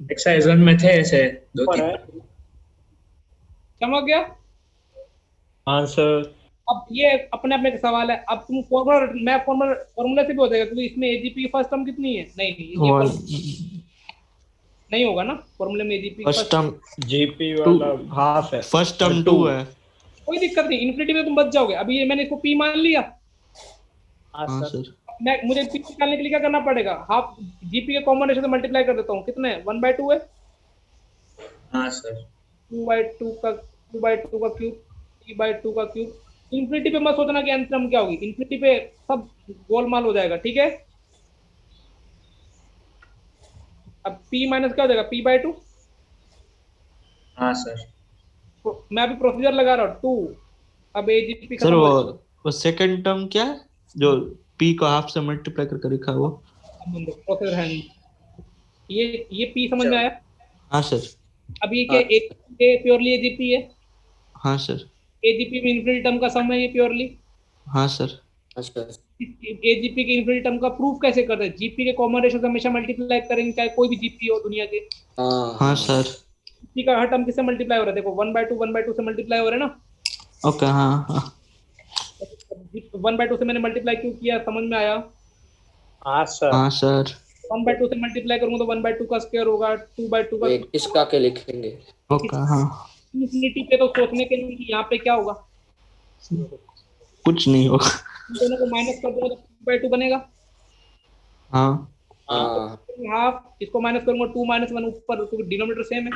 एक्सरसाइज 1 में थे ऐसे 2-3। समझ गया? आंसर। अब ये अपने आप में एक सवाल है, अब तुम फॉर्मूला, मैं फॉर्मूला से भी हो जाएगा, क्योंकि इसमें एजीपी फर्स्ट टर्म कितनी है? नहीं नहीं, ये वन नहीं होगा ना फॉर्मूले में एजीपी फर्स्ट टर्म जीपी वाला हाफ है। फर्स्ट टर्म 2 है। कोई दिक्कत नहीं, इन्फिनिटी में तुम बच जाओगे। अभी ये मैंने इसको पी मान लिया, हाँ सर। मैं मुझे पी निकालने के लिए क्या करना पड़ेगा? हाफ जीपी के कॉम्बिनेशन से मल्टीप्लाई कर देता हूँ, कितने? 1/2 है। हाँ सर। 2/2 का क्यूब, 3/2 का क्यूब। इन्फिनिटी पे मत सोचना कि अंत टर्म क्या होगी, इन्फिनिटी पे सब गोलमाल हो जाएगा, ठीक है? अब p माइनस क्या हो जाएगा? p/2। हाँ सर। मैं अभी प्रोसीजर लगा रहा हूँ 2। अब एजीपी सर खत्म हो जाएगा। वो सेकंड टर्म क्या है जो p को हाफ से मल्टीप्लाई करके लिखा है वो? प्रोसीजर है नहीं। ये p समझ में आया? हाँ सर। अब ये क्या, एक प्योरली एजीपी है। हाँ सर। एजीपी में इन्फिनिटी टर्म का सम है ये प्योरली। हाँ सर। अच्छा एजीपी के इन्फिनिटी टर्म का प्रूफ कैसे करते हैं? जीपी के कॉमन रेशो से हमेशा मल्टीप्लाई करेंगे, चाहे कोई भी जीपी हो दुनिया के। हाँ हाँ सर। जीपी का हर टर्म किससे मल्टीप्लाई हो रहा है? देखो 1/2 से मल्टीप्लाई हो रहा है ना। ओके हाँ हाँ 1/2 से मैंने मल्टीप्लाई क्यों किया, समझ में आया? हाँ सर। हाँ सर। 1/2 से मल्टीप्लाई करूंगा तो 1/2 का स्क्वायर होगा, 2/2 का। एक इसका के लिखेंगे। ओके हाँ इन्फिनिटी पे तो सोचने के लिए कि यहाँ पे क्या होगा, कुछ नहीं होगा। इन दोनों को माइनस कर दूंगा तो 2/2 बनेगा। हाँ हाँ हाफ, इसको माइनस करूंगा 2 - 1 ऊपर, क्योंकि डिनोमिनेटर सेम है।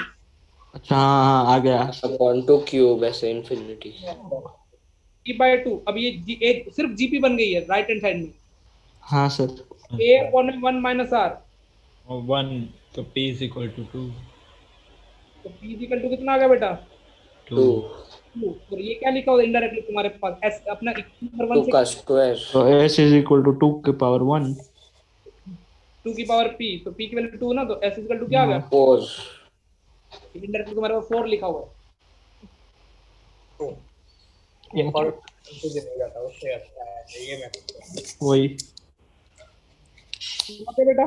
अच्छा हाँ हाँ आ गया। अपॉन 2 क्यूब ऐसे इन्फिनिटी। 3/2। अब ये सिर्फ जीपी बन गई है राइट हैंड साइड में। हाँ sir. a upon 1 minus r, और 1 तो p is equal to 2 तो p इक्वल टू कितना आ गया बेटा? 2 2। और ये क्या लिखा होगा इनडायरेक्टली तुम्हारे पास? s अपना नंबर 1 2 से का स्क्वायर। तो s इज इक्वल टू 2 की पावर 1। 2 की पावर p, तो p की वैल्यू 2 ना, तो s इक्वल टू क्या आ गया? 4 इनडायरेक्टली तुम्हारे पास 4 लिखा हुआ है। ये और कंफ्यूजन हो जाता है, उससे अच्छा है ये मैं वही। ओके बेटा,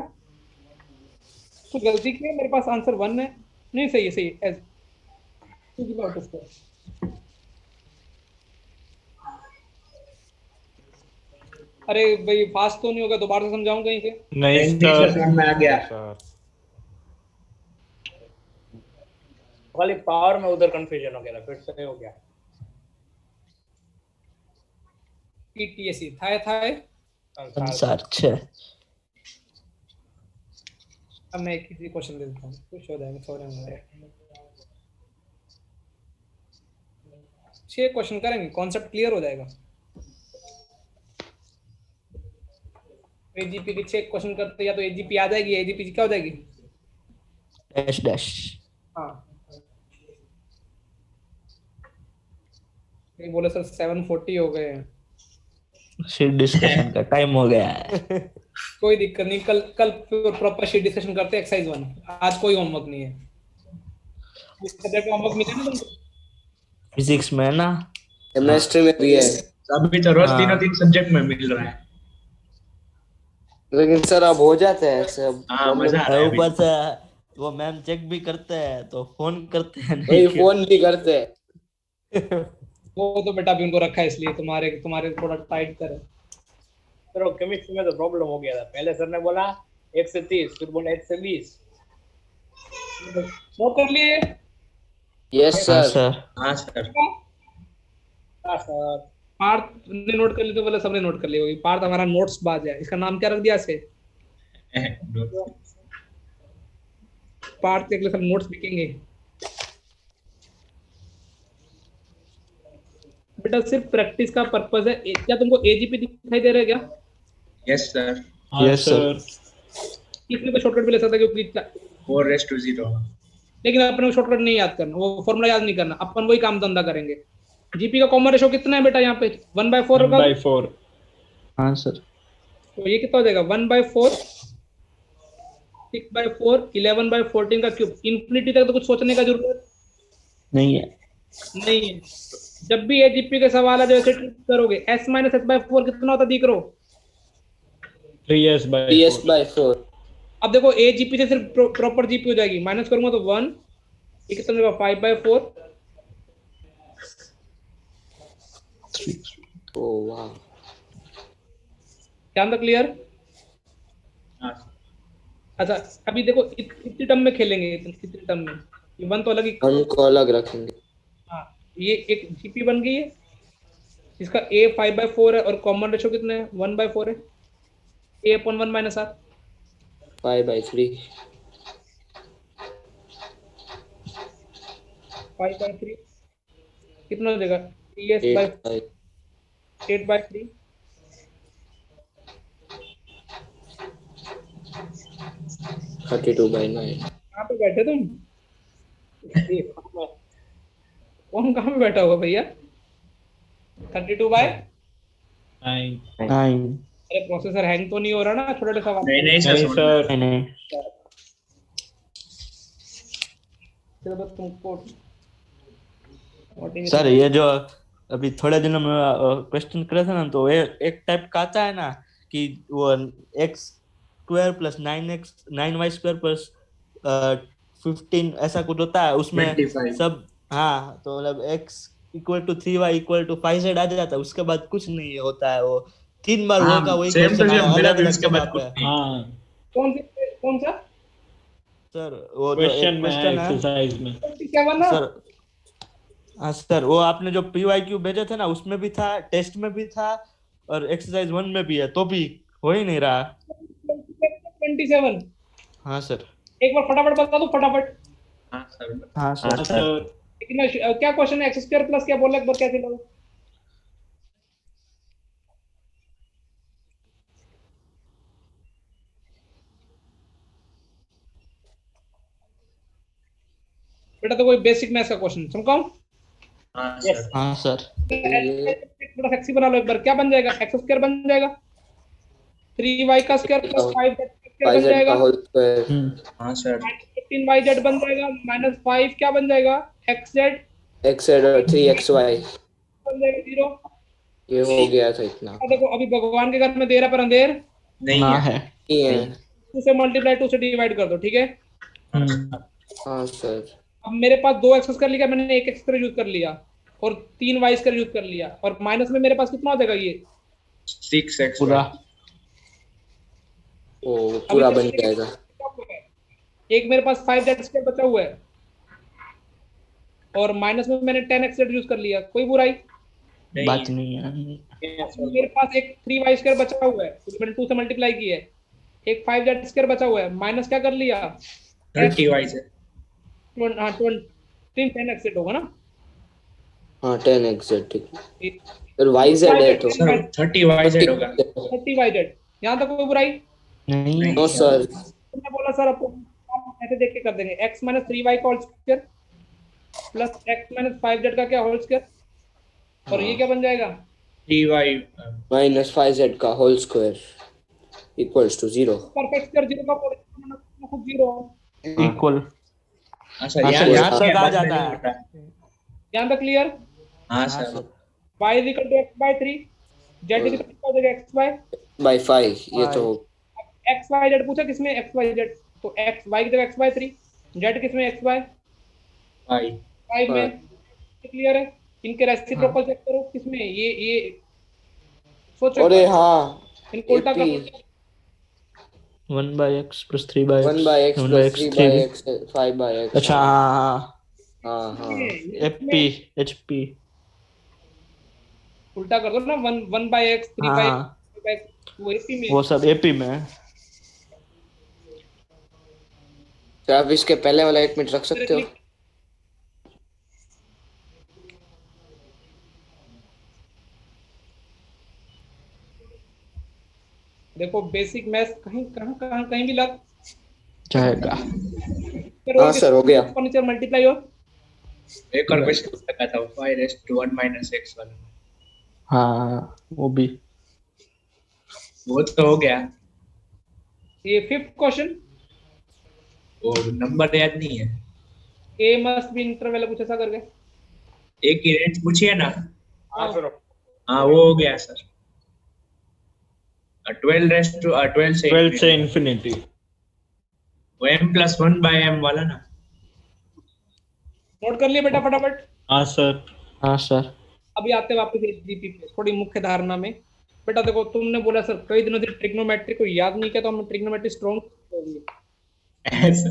कुछ गलती की है? मेरे पास आंसर 1 है। नहीं सही है, सही है। s 2 की पावर 2। अरे भाई फास्ट तो नहीं होगा, दोबारा से समझाऊं कहीं से? नहीं सर सर में आ गया। सर खाली पावर में उधर कंफ्यूजन हो गया था, फिर से हो गया। टीटीएससी था संसार 6। अब मैं किसी क्वेश्चन दे देता हूँ, कुछ हो जाएगा। सॉरी 6 क्वेश्चन करेंगे, कॉन्सेप्ट क्लियर हो जाएगा। एजीपी के 6 क्वेश्चन करते, या तो एजीपी आ जाएगी, एजीपी क्या हो जाएगी? Dash dash. हाँ ये बोले सर 7:40 हो गए हैं। शीट डिस्कशन का टाइम हो गया है। कोई दिक्कत नहीं, कल कल प्रॉपर शीट डिस्कशन करते हैं। एक्सरसाइज 1 आज कोई होमवर्क नहीं है। सब्जेक्ट का होमवर्क मिला ना तुमको? फिजिक्स में ना। केमिस्ट्री में भी है। अभी तो रोज हाँ। तीनों तीन सब्जेक्ट में मिल रहा है। लेकिन सर अब हो जाता है ऐसे। अब हाँ मजा आ रहा है अभी। ऊपर से वो मैम चेक भी करते हैं तो फोन करते हैं वही नहीं फोन भी करते हैं। वो तो बेटा अभी उनको रखा है इसलिए, तुम्हारे तुम्हारे थोड़ा टाइट करे। तो केमिस्ट्री में तो प्रॉब्लम हो गया था। पहले सर ने बोला 1 से 30, फिर बोला 1 से 20। नोट कर लिए? यस हाँ सर। सर। हाँ सर। हाँ सर। पार्थ ने नोट कर ली तो बोले सबने नोट कर ली होगी। पार्थ हमारा नोट्स बाज है, इसका नाम क्या रख दिया से? पार्थ के अगले सब नोट्स लिखेंगे। बेटा सिर्फ प्रैक्टिस का पर्पस है। क्या तुमको एजीपी दिखाई दे रहा है क्या? Yes sir. हाँ Yes, sir. सर इसमें तो शॉर्टकट भी ले सकता है, क्योंकि 4:0। लेकिन अपने को शॉर्टकट नहीं याद करना, वो फॉर्मूला याद नहीं करना, अपन वही काम धंधा करेंगे। जीपी का कॉमन रेशो कितना है बेटा यहाँ पे? 1/4 का। 1/4 हाँ सर। तो ये कितना हो जाएगा? 1/4, 6/4, 11/14 का क्यूब। इन्फिनिटी तक तो कुछ सोचने का जरूरत नहीं है। नहीं है। जब भी एजीपी के सवाल है जैसे ट्रीट करोगे, s - s/4 कितना होता देख रहे हो? 3s/4। अब देखो एजीपी से सिर्फ प्रॉपर जीपी हो जाएगी, माइनस करूंगा तो 1, ये कितना होगा? 5/4। ओह वाह। क्या था क्लियर? हाँ अच्छा अभी देखो कितनी टर्म में खेलेंगे, कितनी टर्म में? ये 1 तो अलग ही। हम को अलग रखेंगे। हाँ ये एक जीपी बन गई है, इसका a 5/4 है, और कॉमन रेशो कितना है? 1/4 है। a/1 - r 5/3। 5/3 कितना हो जाएगा? 8/3। 32/9। कहाँ पे बैठे तुम? कौन कहाँ पे बैठा होगा भैया? 32/9। 9 अरे प्रोसेसर हैंग तो नहीं हो रहा ना छोटे सवाल? नहीं नहीं नहीं सर। सर नहीं नहीं। चलो बस तुमको सर ये जो अभी थोड़े दिनों में क्वेश्चन करे थे ना, तो एक टाइप का आता है ना कि वो x square plus 9x 9y square plus 15 ऐसा कुछ होता है उसमें 25। सब। हाँ, तो मतलब x equal to 3y = 5z आ जाता है, उसके बाद कुछ नहीं होता है। वो 3 बार हाँ वो का वही सेम टू क्वेश्चन आया सेम, मेरा अलग भी अलग उसके जगह बाद कुछ पे। नहीं। हाँ, कौन सा सर वो जो क्वेश्चन एक में है क्वेश्चन है एक्सरसाइज में। 27 ना? सर। हाँ सर, वो आपने जो PYQ भेजे थे ना उसमें भी था, टेस्ट में भी था, और एक्सरसाइज 1 में भी है, तो भी हो ही नहीं रहा। 27। हाँ सर। एक बार फटाफट बता दो फटाफट। हाँ सर। हाँ हाँ सर। सर। सर लेकिन क्या क्वेश्चन है? एक्स स्क्वायर प्लस क्या बोला, एक बार कैसे लगा? बेटा तो कोई बेसिक मैथ्स का क्वेश्चन समझाऊं? हाँ यस। सर। हाँ सर। ये थोड़ा सेक्सी बना लो एक बार। क्या बन जाएगा? एक्स स्क्वायर बन जाएगा, 3y का स्क्वायर प्लस 5z का स्क्वायर बन 5z का जाएगा, होल स्क्वायर। हाँ सर। -15yz बन जाएगा, -5 क्या बन जाएगा? xz x और 3xy, बन जाएगा 0। ये हो गया था इतना। देखो अभी भगवान के घर में देर है पर अंधेर, नहीं ना है। है। नहीं है। 2 से मल्टीप्लाई 2 से डिवाइड कर दो, ठीक है? हाँ सर। अब मेरे पास 2 एक्स कर लिया मैंने, एक एक्स यूज कर लिया, और 3 वाई स्क्वायर यूज कर लिया, और माइनस में मेरे पास कितना हो जाएगा ये? 6xy। पूरा। वो अभी पूरा तक बन जाएगा। एक मेरे पास 5z स्क्वायर बचा हुआ है, और माइनस में मैंने 10x यूज कर लिया, कोई बुराई? नहीं बात है। नहीं है। मेरे पास एक 3y स्क्वायर बचा हुआ है, तो मैंने 2 से मल्टीप्लाई किया है, एक 5z स्क्वायर बचा हुआ है, माइनस क्या कर लिया? 30y से। 10x होगा ना? हाँ 10x ठीक है। फिर yz है तो सर 30yz होगा। 30yz, यहाँ तक कोई बुराई? नहीं। No sir. तुमने बोला सर आपको हम ऐसे देख के कर देंगे, x माइनस 3y का whole square plus x minus 5z का क्या होल स्क्वायर, और ये क्या बन जाएगा? 3y। -5z का whole square equals to 0। Perfect square 0 का पोजीशन खुद 0। इक्वल। हाँ सर, हाँ यहाँ सर, यहाँ यहाँ तक तक आ बाद में जाता नहीं है। होता। यहाँ तक क्लियर? हाँ हाँ sir. Sir. y is equal to x/3, z is equal to xy। By 5 ये तो x y z पूछा किसमें? x y z, तो x y की जगह x/3, z किसमें? x y y। 5 में। क्लियर है? इनके रेसिप्रोकल चेक करो किसमें, ये सोचो, अरे हाँ इनको उल्टा कर AP दो। 1/x + 3/x 1/x 1/x + 3। 3/x 5/x। अच्छा हाँ। हाँ हाँ HP HP। उल्टा कर दो ना, 1/x 3 हाँ बाई हाँ, वो AP में। वो सब AP में है। तो आप इसके पहले वाला 1 मिनट रख सकते हो। देखो बेसिक मैथ्स कहीं कहीं भी लग जाएगा। हाँ सर हो गया। फर्नीचर मल्टीप्लाई हो। एक और क्वेश्चन लगा था 5 - 1 - x वाला। हाँ वो भी। वो तो हो गया। ये 5th क्वेश्चन, वो नंबर याद नहीं है। ए मस्ट बी इंटरवल कुछ ऐसा करके। एक ही रेंज पूछिए ना। हाँ सर। हाँ वो हो गया सर। 12 से 12 से इंफिनिटी। वो m+1/m वाला ना। नोट कर लिए बेटा फटाफट? हाँ सर। हाँ सर। अभी आते हैं वापस एसजीपी पे, थोड़ी मुख्य धारणा में। बेटा देखो तुमने बोला सर कई दिनों से ट्रिग्नोमेट्री को याद नहीं किया, तो हम ट्रिग्नोमेट्री स्ट्रॉन्ग हो गई। ऐसा।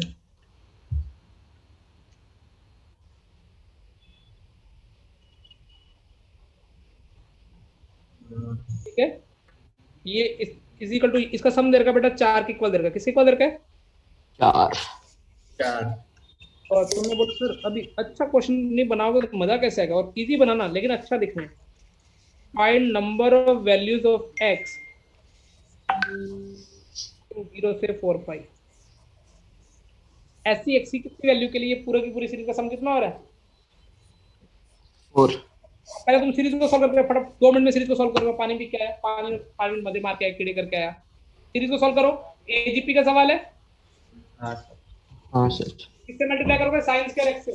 ठीक है, ये इज इक्वल टू, इसका सम दे रखा बेटा 4 के इक्वल दे रखा, किसके इक्वल दे रखा है? 4। 4। और तुमने बोला सर अभी अच्छा क्वेश्चन नहीं बनाओगे तो मजा कैसे आएगा, और इजी बनाना लेकिन अच्छा दिखना है। Find number of values of x 0 से 4 5। ऐसी एक्सी कितनी वैल्यू के लिए पूरे की पूरी सीरीज का सम कितना हो रहा है? 4। पहले तुम सीरीज को सॉल्व करके फटाफट 2 मिनट में सीरीज को सॉल्व करो। पानी भी क्या है, पानी मध्य मार के आया, कीड़े करके आया। सीरीज को सॉल्व करो, एजीपी का सवाल है। हाँ सर। हाँ सर। किससे मल्टीप्लाई करोगे? साइन स्क्वायर एक्स से।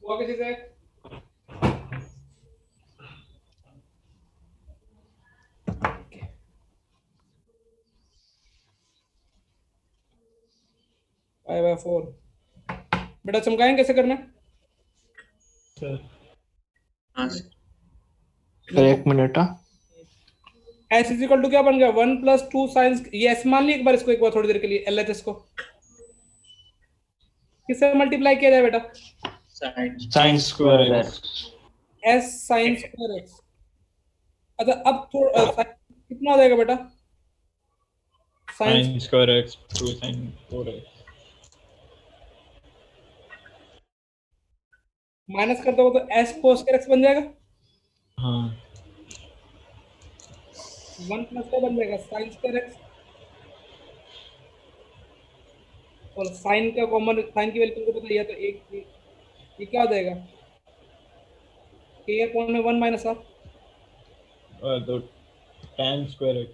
हुआ किसी से? Five by four. बेटा चमकाएं कैसे करना है? हाँ सर एक मिनट। हाँ एस इज इक्वल टू क्या बन गया? 1 + 2 साइंस, ये एस मान लिया एक बार, इसको एक बार थोड़ी देर के लिए एलएचएस को किससे मल्टीप्लाई किया जाए बेटा? Sines square s sine square x. अच्छा अब थोड़ा कितना हो जाएगा बेटा? Sine sin square x 2 sin 4x। Minus कर दो तो एस कोस स्क्वायर एक्स बन जाएगा। हाँ 1 प्लस क्या बन जाएगा? Sign square x. और साइन का कॉमन, साइन की वैल्यू तुमको पता ही है, तो एक ये क्या हो जाएगा? के कौन में 1 माइनस हाफ। तो tan square x।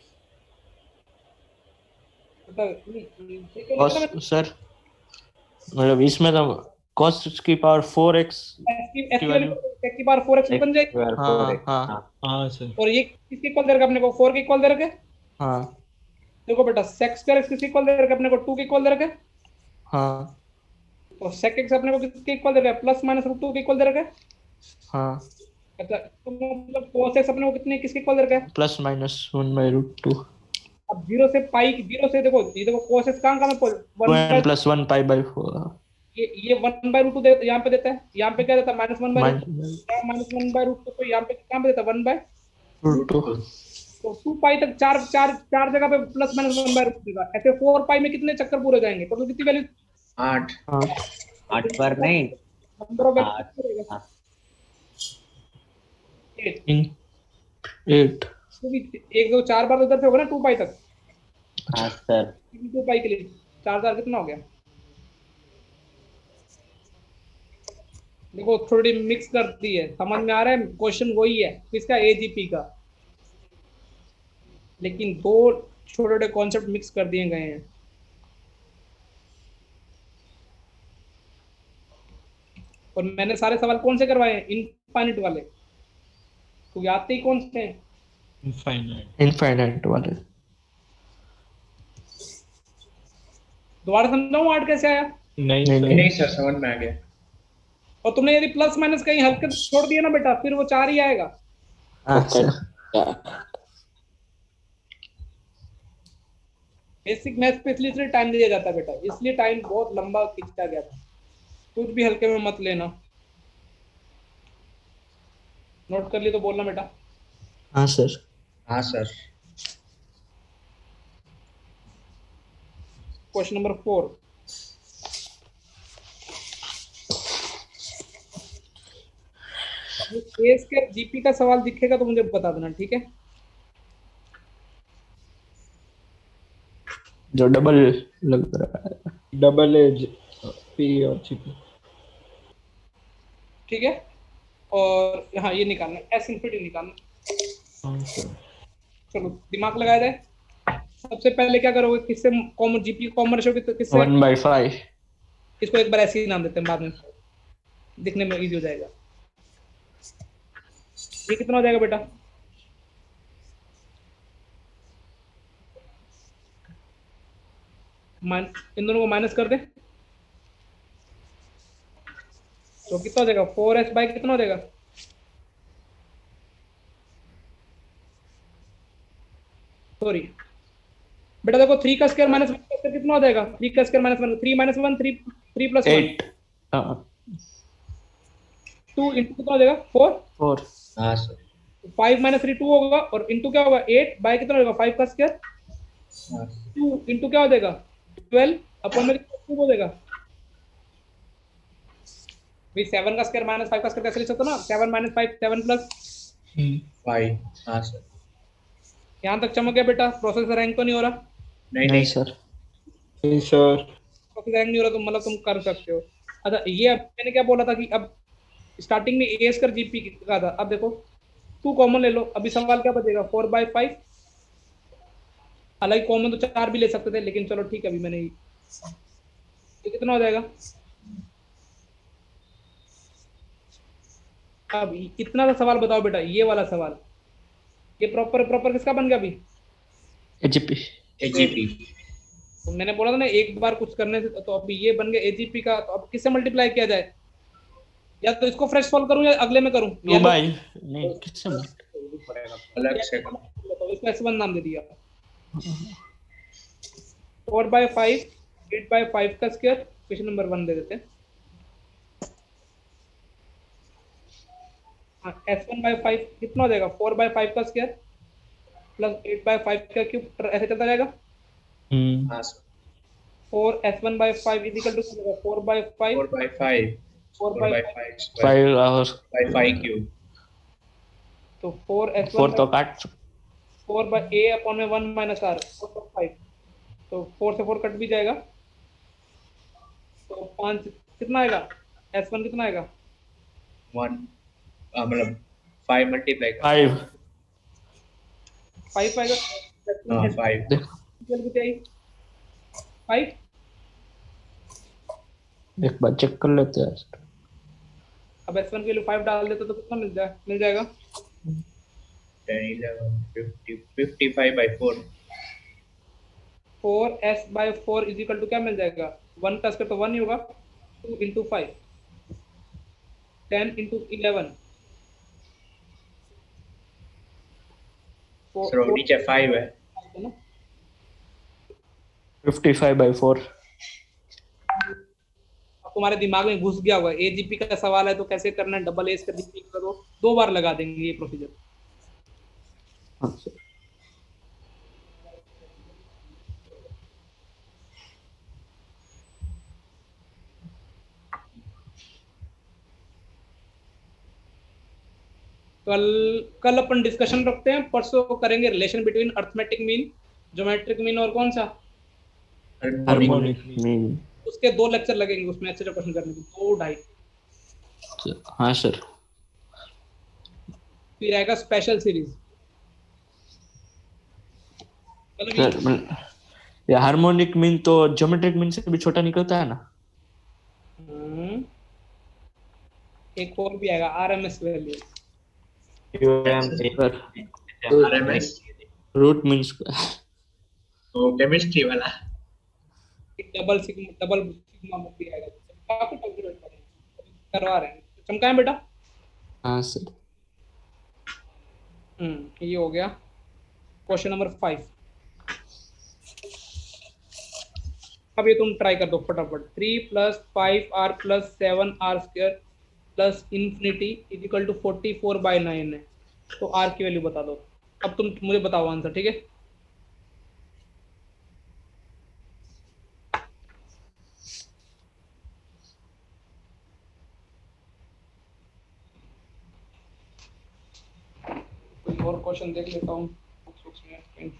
ठीक है cos सर मतलब इसमें तो cos की पावर 4x एस की की वैल्यू। वैल्यू की बार 4x बन जाएगी। स्क्वायर हाँ 4x। हाँ हाँ हाँ सर। और ये किसके इक्वल दे रखा अपने को? 4 के इक्वल दे रखे। हाँ देखो बेटा sec स्क्वायर एक्स किसके इक्वल दे रखे अपने को? 2 के इक्वल दे रखे। हाँ और sec एक्स अपने को किसके इक्वल दे रखे? प्लस माइनस रूट 2 के इक्वल दे रखे। हाँ अच्छा तो मतलब cos एक्स अपने को कितने किसके इक्वल दे रखे? +-1/√2 अब जीरो से पाई, जीरो से देखो, ये देखो cos एक्स कहाँ कहाँ में 2n वन, + 1 π/4 ये 1/√2 दे, यहाँ पे देता है, यहाँ पे क्या देता है? -1/√2। -√2 यहाँ -1/√2 तो यहाँ पे कहाँ पे देता है? 1/, तो 2 पाई तक चार चार चार जगह पे प्लस माइनस 1/√2 देगा। ऐसे 4 पाई में कितने चक्कर पूरे हो जाएंगे? टोटल कितनी वैल्यू? 8 8 8 पर नहीं। नंबर ऑफ वैल्यू हाँ, कितना रहेगा? हाँ। 8। 8 तो भी एक दो चार बार उधर से होगा ना 2 पाई तक। हाँ सर। 2 पाई के लिए 4 कितना हो गया? देखो थोड़ी मिक्स कर दी है, समझ में आ रहा है? क्वेश्चन वही है किसका? एजीपी का, लेकिन दो छोटे छोटे कॉन्सेप्ट मिक्स कर दिए गए हैं। और मैंने सारे सवाल कौन से करवाए हैं? इनफाइनाइट वाले। तो आते ही कौन से हैं? इनफाइनाइट। इनफाइनाइट वाले। दोबारा समझाऊं आर्ट कैसे आया? नहीं नहीं, सर। नहीं सर समझ में आ गया। और तुमने यदि प्लस माइनस कहीं हल्के से छोड़ दिया ना बेटा, फिर वो 4 ही आएगा। हाँ सर। बेसिक मैथ्स पे इसलिए टाइम दिया जाता है बेटा, इसलिए टाइम बहुत लंबा खींचा गया था। कुछ भी हल्के में मत लेना। नोट कर लिए तो बोलना बेटा। हाँ सर। हाँ सर। Question number 4। ए स्क्वायर जीपी का सवाल दिखेगा तो मुझे बता देना, ठीक है? जो डबल लग रहा है। डबल एज पी और जीपी। ठीक है। और हाँ ये निकालना, एस इन्फिनिटी निकालना। हाँ सर। चलो दिमाग लगाया जाए। सबसे पहले क्या करोगे? किससे कॉमन जीपी कॉमन रखोगे? तो किससे? 1/5 इसको एक बार ऐसे ही नाम देते हैं, बाद में दिखने में इजी हो जाएगा। ये कितना हो जाएगा बेटा? इन दोनों को माइनस कर दे तो कितना हो जाएगा? 4s बाई कितना हो जाएगा? सॉरी बेटा देखो 3 का स्क्वायर माइनस 1 का स्क्वायर कितना हो जाएगा? 3 का स्क्वायर -1 3 -1 3 + 1 8 हाँ 2 इंटू कितना हो जाएगा? 4। 4 हाँ सर। 5 - 3 2 होगा, और इंटू क्या होगा? 8 बाई कितना होगा? 5 का स्क्वायर। हाँ 2 इंटू क्या हो जाएगा? 12 अपॉन में कितना हो जाएगा? भाई 7 का स्क्वायर माइनस 5 का स्क्वायर कैसे लिख सकते हो ना? 7 - 5 7 + 5। हाँ सर। यहाँ तक चमक गया बेटा? प्रोसेस रैंक तो नहीं हो रहा? नहीं सर। नहीं सर। प्रोसेस रैंक नहीं हो रहा तो मतलब तुम कर सकते हो। अच्छा ये अब मैंने क्या बोला था कि अब स्टार्टिंग में ए स्क्वायर जीपी का था, अब देखो 2 कॉमन ले लो। अभी सवाल क्या बचेगा? 4/5। हालांकि कॉमन तो 4 भी ले सकते थे, लेकिन चलो ठीक है, अभी मैंने ये कितना हो जाएगा? अब इतना सा सवाल बताओ बेटा, ये वाला सवाल, ये प्रॉपर प्रॉपर किसका बन गया अभी? एजीपी। एजीपी। तो मैंने बोला था ना एक बार कुछ करने से, तो अभी ये बन गया एजीपी का। तो अब किससे मल्टीप्लाई किया जाए? या तो इसको फ्रेश सॉल्व करूं या अगले में करूं? 2 बाय नहीं किससे अलग से करो। तो इसको S1 नाम दे दिया। 4/5 8/5 का स्क्वायर, क्वेश्चन नंबर 1 दे देते हैं। हाँ, S1/5 कितना हो जाएगा? 4/5 का स्क्वायर प्लस 8/5 का क्यूब, ऐसे चलता जाएगा। हाँ 4S1/5 is equal to 4/5 4/5 4/5 4/5 square 5 और by 5 क्यूब। तो 4 4S1 तो काट 4 by a अपॉन में 1 माइनस r 4/5, तो 4 से 4 कट भी जाएगा, तो 5 कितना आएगा? S1 कितना आएगा? 1 मतलब 5 मल्टीप्लाई कर 5 5 आएगा। हाँ 5 कितनी आई? 5। एक बार चेक कर लेते हैं। अब S1 की वैल्यू 5 डाल देते तो कितना मिल जाएगा? 10 11 50 55/4 4S/4 इज इक्वल टू क्या मिल जाएगा? 1 का स्क्वायर तो 1 ही होगा, 2 इंटू 5 10 इंटू 11 सर वो नीचे 5 है। 55/4 अब तुम्हारे दिमाग में घुस गया होगा एजीपी का सवाल है तो कैसे करना है, डबल एज का जीपी का, तो 2 बार लगा देंगे ये प्रोसीजर। कल कल अपन डिस्कशन रखते हैं, परसों करेंगे relation between arithmetic mean, geometric mean और कौन सा, हार्मोनिक मीन। उसके 2 लेक्चर लगेंगे उसमें अच्छे से क्वेश्चन करने के, 2 2.5। हाँ सर। फिर आएगा स्पेशल सीरीज। सर ये हार्मोनिक मीन तो ज्योमेट्रिक मीन से भी छोटा निकलता है ना? एक और भी आएगा RMS value, RMS root means तो केमिस्ट्री वाला। डबल सिग्मा भी आएगा। काफी कैलकुलेट करवा रहे हैं, चमकाएं बेटा। हाँ सर। ये हो गया क्वेश्चन नंबर 5। अब ये तुम ट्राई कर दो फटाफट। 3 + 5r + 7r² plus infinity is equal to 44/9 है, तो r की वैल्यू बता दो। अब तुम मुझे बताओ आंसर, ठीक है? कोई और क्वेश्चन देख लेता हूँ बुक्स में।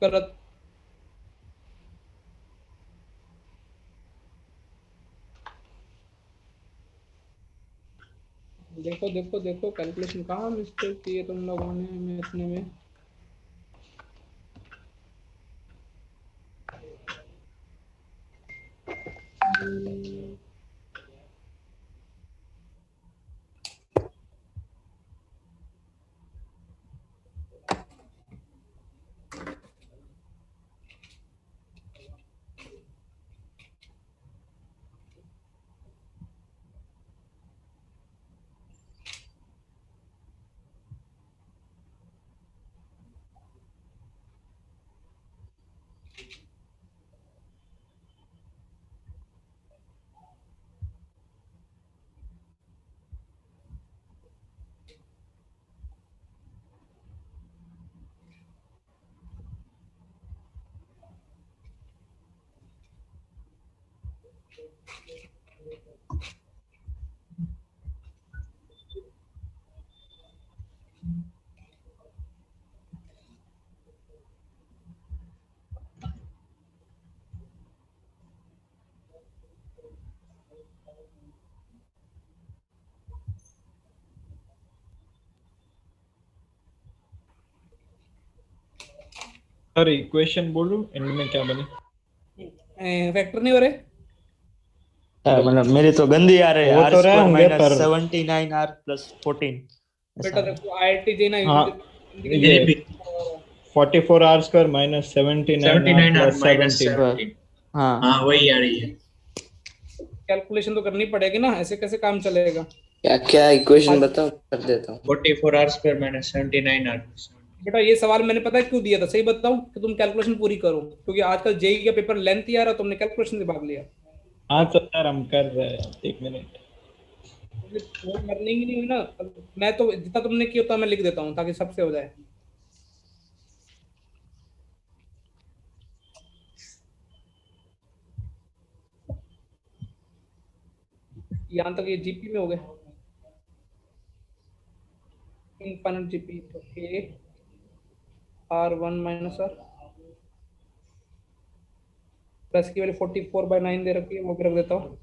गलत। देखो देखो देखो कैलकुलेशन कहाँ मिस्टेक की है तुम लोगों ने मैथ में। सर इक्वेशन बोलूं एंड में क्या बने? फैक्टर नहीं हो रहे? मतलब मेरी तो गंदी आ रही है, वो आर तो रहे स्क्वायर होंगे माइनस पर 79 आर प्लस 14 बेटा देखो IIT जेना हाँ जिंदगी ये मेरी भी 44 आर स्क्वायर माइनस 79 आर 79 और प्लस माइनस 17। 17। हाँ हाँ वही आ रही है। कैलकुलेशन तो करनी पड़ेगी ना, ऐसे कैसे काम चलेगा? क्या क्या इक्वेशन आज बताओ, कर देता हूँ। 44 आर स्क्वायर माइनस 79 आर। बेटा ये सवाल मैंने पता है क्यों दिया था, सही बताऊं कि तुम कैलकुलेशन पूरी करो, क्योंकि आजकल जेई का पेपर लेंथ ही आ रहा, तुमने कैलकुलेशन से भाग लिया। हाँ तो सर हम कर रहे हैं, एक मिनट। वो लर्निंग ही नहीं हुई ना। अब मैं तो जितना तुमने किया उतना मैं लिख देता हूँ ताकि सबसे हो जाए। यहाँ तक ये जीपी में हो गए, इनफाइनाइट जीपी। तो ए R1 - R प्लस की वैल्यू 44/9 दे रखी है, वो भी रख देता हूँ।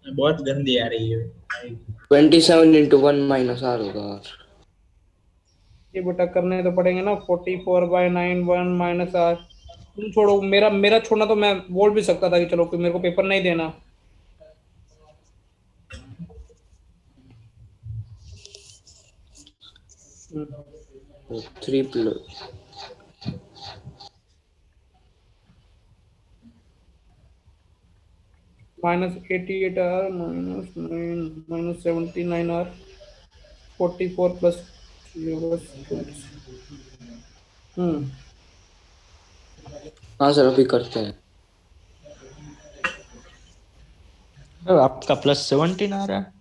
बहुत गंदी आ रही है। 27 into 1 minus r होगा। और ये बेटा करने तो पड़ेंगे ना, 44/9 1 - R। तुम छोड़ो, मेरा मेरा छोड़ना तो मैं बोल भी सकता था कि चलो कोई मेरे को पेपर नहीं देना। हम्म। 3 plus -88R -79R 44 प्लस। हम्म। हाँ सर अभी करते हैं। तो आपका प्लस 17 आ रहा है। हाँ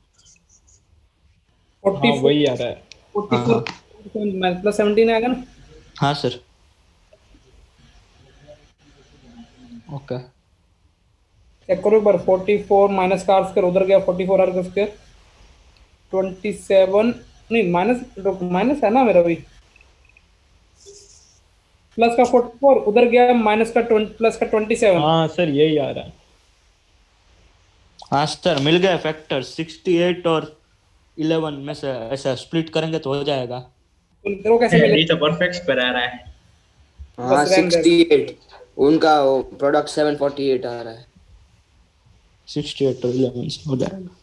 44 वही आ रहा है। 44 प्लस 17 आएगा ना। हाँ सर ओके। चेक करो एक बार, 44 माइनस का R स्क्वायर उधर गया, 44R का स्क्वायर 27, नहीं माइनस माइनस है ना मेरा भी, प्लस का 44 उधर गया, माइनस का 20 प्लस का 27। हाँ सर यही आ रहा है। हाँ सर मिल गया फैक्टर 68 और 11 में से ऐसा स्प्लिट करेंगे तो हो जाएगा। तो तेरे को कैसे मिले? ये तो परफेक्ट पर आ रहा है। हाँ बस रहने दे। 68, उनका प्रोडक्ट 748 आ रहा है। 68 और 11 से हो जाएगा।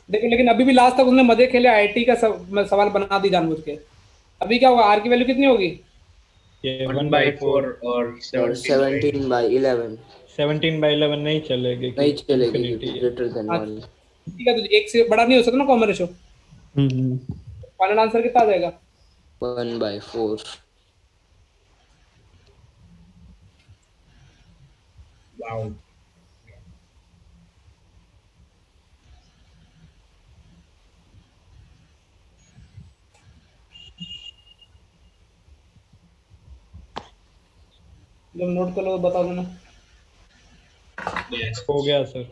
देखो लेकिन अभी भी लास्ट तक उसने मजे खेले, IIT का सवाल बना दी जानबूझ के। अभी क्या होगा, R की वैल्यू कितनी होगी? ये 1/4 और और 17/11। 17/11 17/11 नहीं चलेगी नहीं क्योंकि चलेगी इन्फिनिटी क्योंकि है। ग्रेटर देन हाँ 1। ठीक है, तो एक से बड़ा नहीं हो सकता ना कॉमन रेशो। हम्म। फाइनल आंसर कितना आ जाएगा? 1/4। वाओ। जब नोट कर लो तो बता देना। यस। हो गया सर।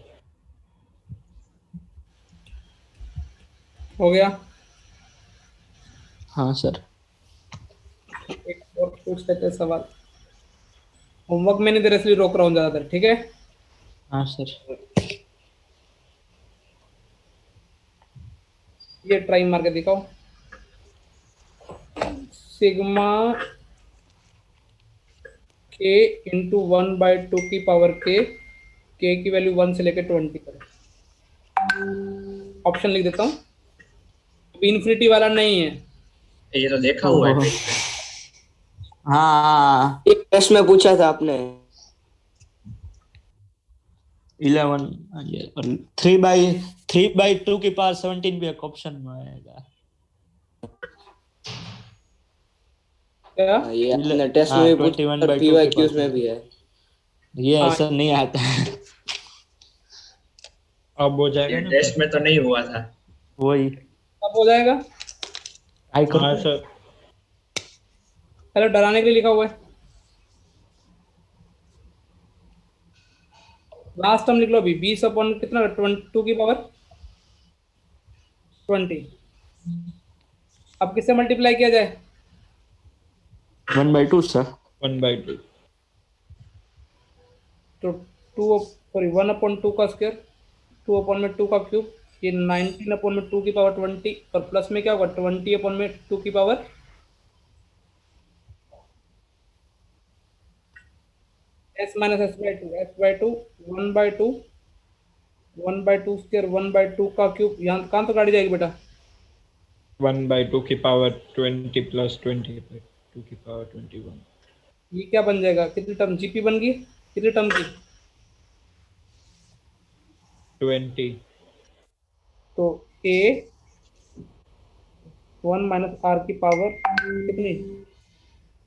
हो गया। हाँ सर। एक और पूछ लेते हैं सवाल। होमवर्क मैंने तेरे इसलिए रोक रहा हूँ ज्यादातर, ठीक है? हाँ सर। ये ट्राई मार के दिखाओ। सिग्मा के इंटू 1/2 की पावर के की वैल्यू 1 से लेकर 20 तक। ऑप्शन लिख देता हूँ, इन्फिनिटी वाला नहीं है। ये तो देखा हुआ है कहीं। हाँ एक टेस्ट में पूछा था आपने। 11 ये और 3/2 की पावर 17 भी एक ऑप्शन में आएगा। क्या? हाँ, ये आपने टेस्ट में हाँ भी पूछा और 21/2 की PYQs में पावर भी है। ये हाँ ऐसा नहीं आता है। अब हो जाएगा ये ना टेस्ट फिर। में तो नहीं हुआ था। वही अब हो जाएगा। ट्राई हाँ करो। सर। पहले डराने के लिए लिखा हुआ है। लास्ट टर्म लिख लो अभी, 20 अपॉन कितना, 2 की पावर 20। अब किससे मल्टीप्लाई किया जाए? 1/2 सर। 1/2। तो 1/2 का स्क्वायर, 2/2 का क्यूब, ये 19/2 की पावर 20, और प्लस में क्या होगा, 20/2 की power s minus s/2 1/2 1/2 square 1/2 का क्यूब, यहाँ कहाँ तो गाड़ी जाएगी बेटा? 1/2 की पावर 20 प्लस 20/2 की पावर 21। ये क्या बन जाएगा, कितनी टर्म जीपी बन गई, कितनी टर्म की? 20। तो a 1 माइनस आर की पावर कितनी,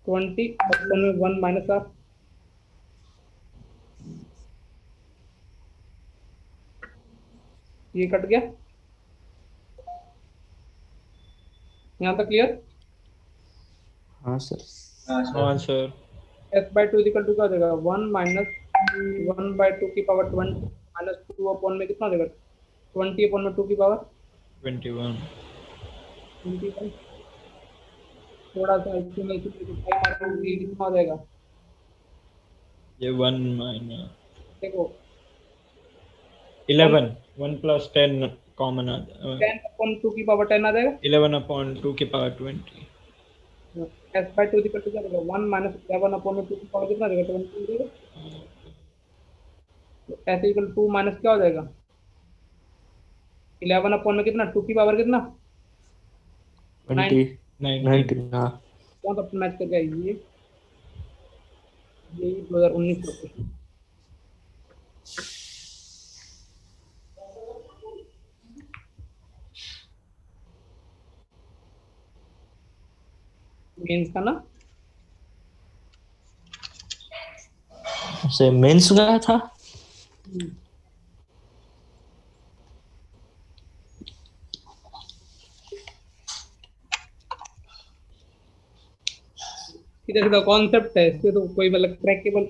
20, ऑप्शन में 1 माइनस आर। ये कट गया, यहाँ तक क्लियर? हाँ सर। हाँ सर। s/2 इक्वल टू क्या हो जाएगा, 1 माइनस 1/2 की पावर 20 माइनस 2 अपॉन में कितना हो जाएगा, 20/2 की पावर 21। 21। थोड़ा सा इसमें मल्टीप्लाई मारोगे कितना हो जाएगा, ये 1 माइनस देखो 11, 1 प्लस 10 कॉमन आ 10/2 की पावर 10 आ जाएगा। 11/2 की पावर 20। s/2 इक्वल टू क्या हो जाएगा, 1 माइनस 11/2 की पावर कितना हो जाएगा, 20 हो जाएगा। तो s इक्वल 2 माइनस क्या हो जाएगा, 11 में कितना, 2 की पावर कितना, 9। 20 19। 19 हाँ। कौन सा मैच कर गया ये 2019 का क्वेश्चन। मेंस का ना, से मेंस गया था। सीधा सीधा कॉन्सेप्ट है, इससे तो कोई मतलब क्रैकेबल।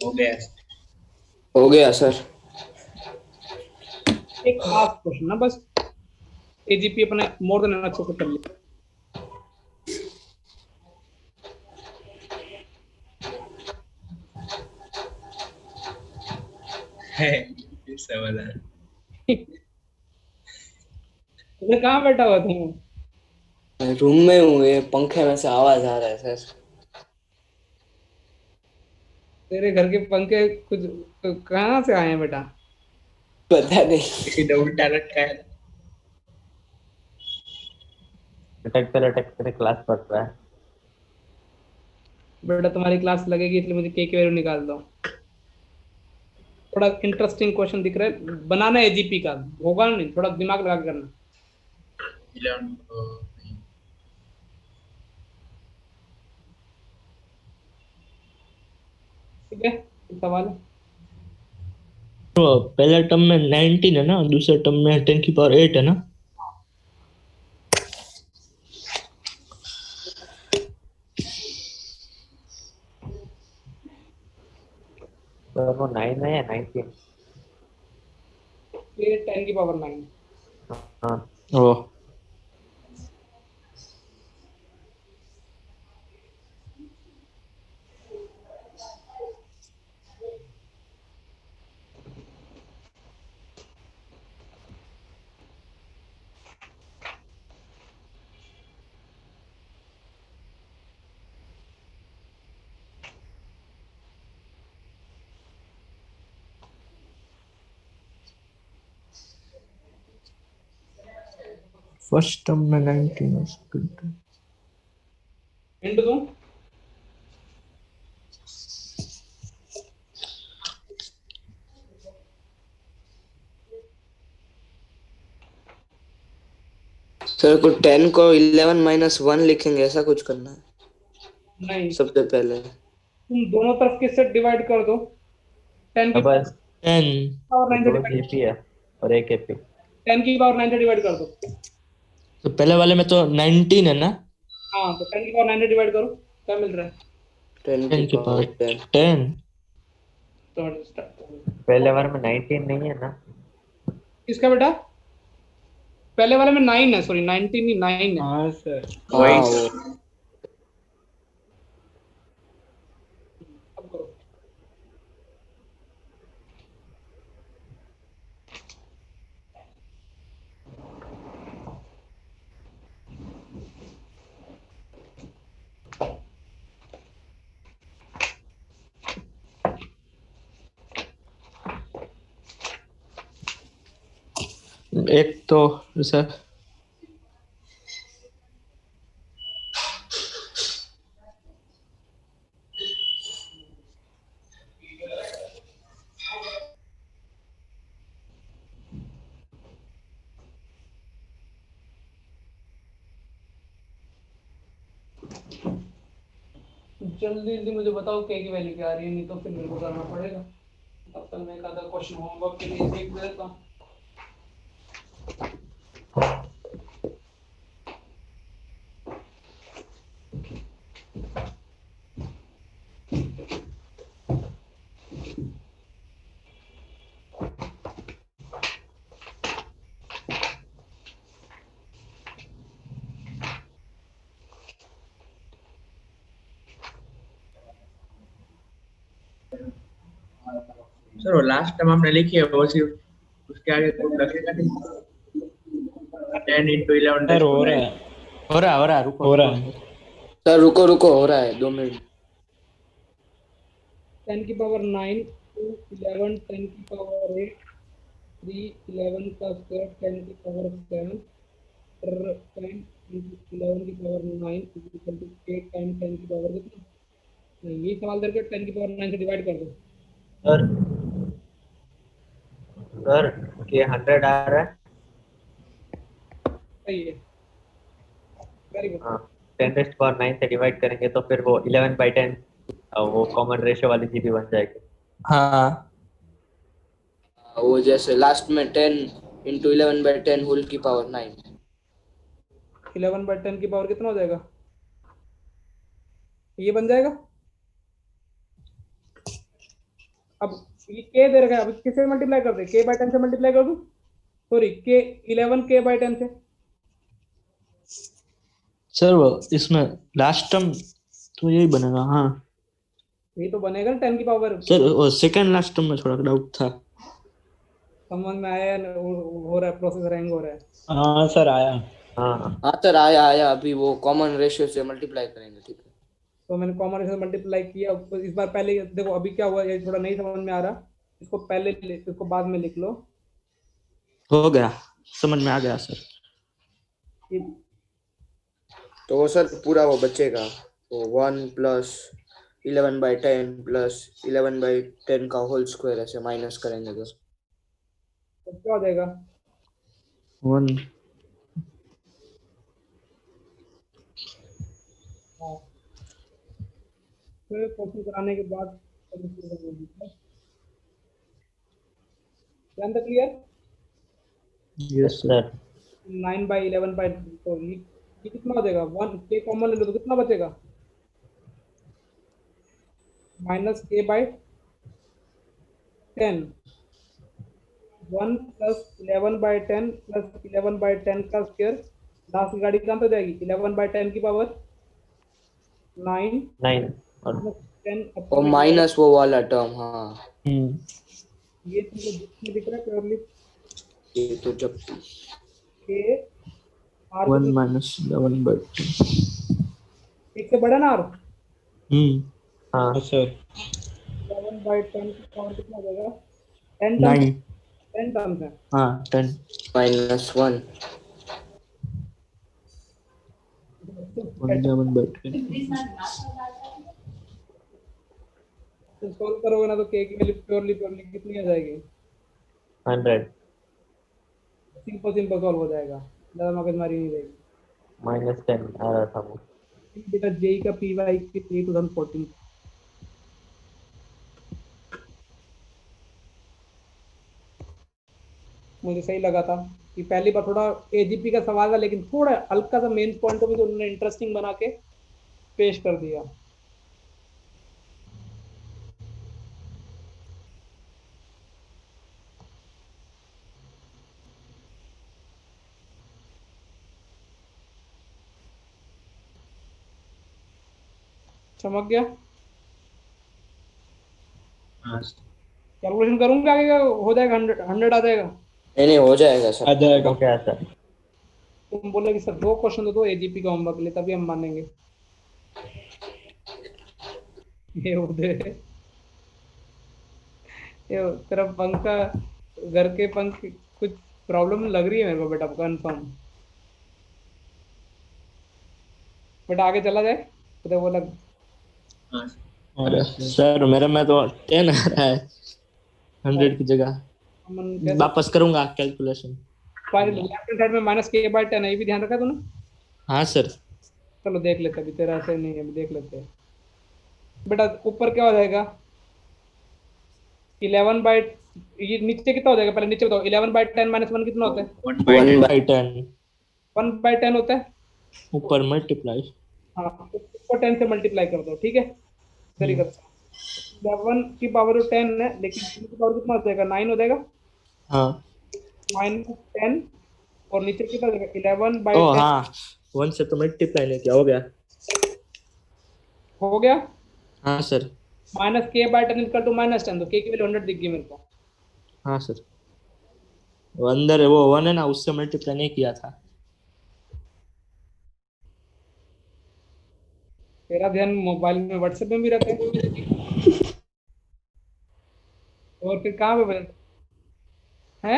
हो गया। हो गया सर। एक लास्ट क्वेश्चन ना बस, एजीपी अपने मोर देन अच्छे से कर लिया। ऐसा वाला। तो कहाँ बैठा हुआ तुम? रूम में हूँ, ये पंखे में से आवाज आ रहा है सर। तेरे घर के पंखे कुछ तो कहाँ से आए हैं बेटा? पता नहीं। किसी ने उल्टा रखा है। लटकते क्लास पढ़ रहा है। बेटा तुम्हारी क्लास लगेगी इसलिए मुझे के वैल्यू निकाल दो। थोड़ा इंटरेस्टिंग क्वेश्चन दिख रहा है, बनाना एजीपी का होगा नहीं, थोड़ा दिमाग लगा के करना। 11 ठीक है, सवाल है। तो पहले टर्म में 19 है ना, दूसरे टर्म में 10⁸ है ना। तो वो 9 है या 19? ये 10⁹ हाँ। ओ फर्स्ट टर्म में 19 है, सेकंड टर्म हिंट दूं? सर को 10 को 11 माइनस 1 लिखेंगे, ऐसा कुछ करना है नहीं, सबसे पहले। तुम दोनों तरफ किससे डिवाइड कर दो? 10 की बस 10 पावर 9 से दो डिवाइड, जीपी है और एक एपी। 10 की पावर 9 से डिवाइड कर दो। तो पहले वाले में तो 19 है ना, हाँ, तो 10 की पावर 9 से डिवाइड करो, क्या मिल रहा है? 10 10 की की पावर पावर 10। 10 तो start करो। पहले बार में 19 नहीं है ना? किसका बेटा? पहले वाले में 9 है, सॉरी 19 नहीं 9 है। हाँ सर। हाँ वही वो अब करो। एक तो सर जल्दी जल्दी मुझे बताओ के की वैल्यू क्या आ रही है, नहीं तो फिर मेरे को करना पड़ेगा। तब तक मैं एक आधा क्वेश्चन होमवर्क के लिए देख लेता हूँ। सर वो लास्ट टाइम हमने लिखी है वो सिर्फ उसके आगे कुछ लगेगा नहीं। 10 into 11 सर raised to हो रहा 9। है, हो रहा है, रुको हो रहा रुको है। सर। सर रुको रुको, हो रहा है, 2 मिनट। 10 की पावर 9 2 11 10 की पावर 8 3 11 का स्क्वायर 10 की पावर 7 10 11 की पावर 9 इक्वल टू 8 टाइम 10 की पावर कितना? नहीं, ये सवाल करके 10 की पावर 9 से डिवाइड कर दो। सर सर के 100 आ रहा है। सही है, वेरी गुड। हाँ, 10⁻9 से डिवाइड करेंगे तो फिर वो 11/10 वो कॉमन रेशियो वाली जीबी बन जाएगी। हाँ वो जैसे लास्ट में 10 इंटू 11/10 होल की पावर 9। 11/10 की पावर कितना हो जाएगा? ये बन जाएगा। अब ये के दे रखा है, अब किससे मल्टीप्लाई कर दे? k/10 से मल्टीप्लाई कर दूं? सॉरी, के 11 k/10 से। सर वो इसमें लास्ट टर्म तो यही बनेगा। हाँ ये तो बनेगा ना 10 की पावर। सर, वो सेकंड लास्ट टर्म में थोड़ा डाउट था। समझ में आया ना? हो रहा है, प्रोसेस हैंग हो रहा है। हाँ सर आया। हाँ हाँ सर आया आया, अभी वो कॉमन रेशियो से मल्टीप्लाई करेंगे, ठीक है। तो मैंने कॉमन से मल्टीप्लाई किया। तो इस बार पहले देखो अभी क्या हुआ, ये थोड़ा नहीं समझ में आ रहा, इसको पहले इसको बाद में लिख लो। हो गया, समझ में आ गया सर। ये तो वो सर पूरा वो बचेगा, तो 1 प्लस 11/10 प्लस 11/10 का होल स्क्वायर, ऐसे माइनस करेंगे तो क्या हो जाएगा? 1 हाँ, फिर क्वेश्चन कराने के बाद ध्यान तक क्लियर। Yes sir. सर 9/11 तो ये कितना हो जाएगा? 1 के कॉमन ले लो तो कितना बचेगा? -k/10 1 प्लस 11/10 प्लस 11/10 का स्क्वायर, लास्ट की गाड़ी कहाँ पे जाएगी? 11/10 की पावर 9 9 और 10 और माइनस वो वाला टर्म। हाँ ये तुमको दिख रहा है क्लियरली? ये तो जब के आर 1 माइनस 11/10। एक से बड़ा ना आर। हाँ हाँ सर। 11/10 की पावर कितना हो जाएगा? 10 9 10 टर्म्स है। हाँ 10 -1 तो सॉल्व करोगे ना तो के की वैल्यू प्योरली प्योरली कितनी आ जाएगी? 100 सिंपल सिंपल सॉल्व हो जाएगा, ज्यादा मगजमारी नहीं रहेगी। -10 आ रहा था वो। बेटा जेई का पीवाई की 2014 मुझे सही लगा था कि पहली बार थोड़ा एजीपी का सवाल था, लेकिन थोड़ा हल्का सा मेन पॉइंट को भी तो उन्होंने इंटरेस्टिंग बना के पेश कर दिया। चमक गया। हाँ कैलकुलेशन करूंगा आगे का हो जाएगा, 100 आ जाएगा। नहीं हो जाएगा आ सर। जाएगा। तो क्या सर? तुम बोले कि सर 2 क्वेश्चन दो एजीपी का होमवर्क के लिए, तभी हम मानेंगे। ये उधे ये तेरा पंखा, घर के पंख कुछ प्रॉब्लम लग रही है मेरे को बेटा, कंफर्म। बेटा आगे चला जाए तो वो लग हाँ हाँ, सर मेरे में तो 10 आ रहा है 100 की जगह। हम कैसे वापस करूंगा कैलकुलेशन। लेफ्ट साइड में -k/10 है, ये भी ध्यान रखा तूने? हाँ सर। चलो देख लेते, अभी तेरा ऐसे नहीं है, अभी देख लेते हैं। बेटा ऊपर क्या हो जाएगा? 11 बाई, ये नीचे कितना हो जाएगा? पहले नीचे बताओ। 11/10 - 1 कितना होता है? 1/10 1/10 होता है। ऊपर मल्टीप्लाई। हाँ, ऊपर 10 से मल्टीप्लाई कर दो, ठीक है। Very good. 11 की पावर 10 है, लेकिन 10 की पावर कितना हो जाएगा? 9 हो जाएगा। हाँ। -10 और नीचे कितना हो जाएगा? ओ 11/10 हाँ, 1 से तो मल्टीप्लाई नहीं किया, हो गया। हो गया। हाँ सर। -k/10 इक्वल टू -10, तो k की वैल्यू 100 दिख गई मेरे को। हाँ सर, वो अंदर है, वो 1 है ना, उससे मल्टीप्लाई नहीं किया था। तेरा ध्यान मोबाइल में, व्हाट्सएप में भी रहता है, और फिर कहाँ पे है?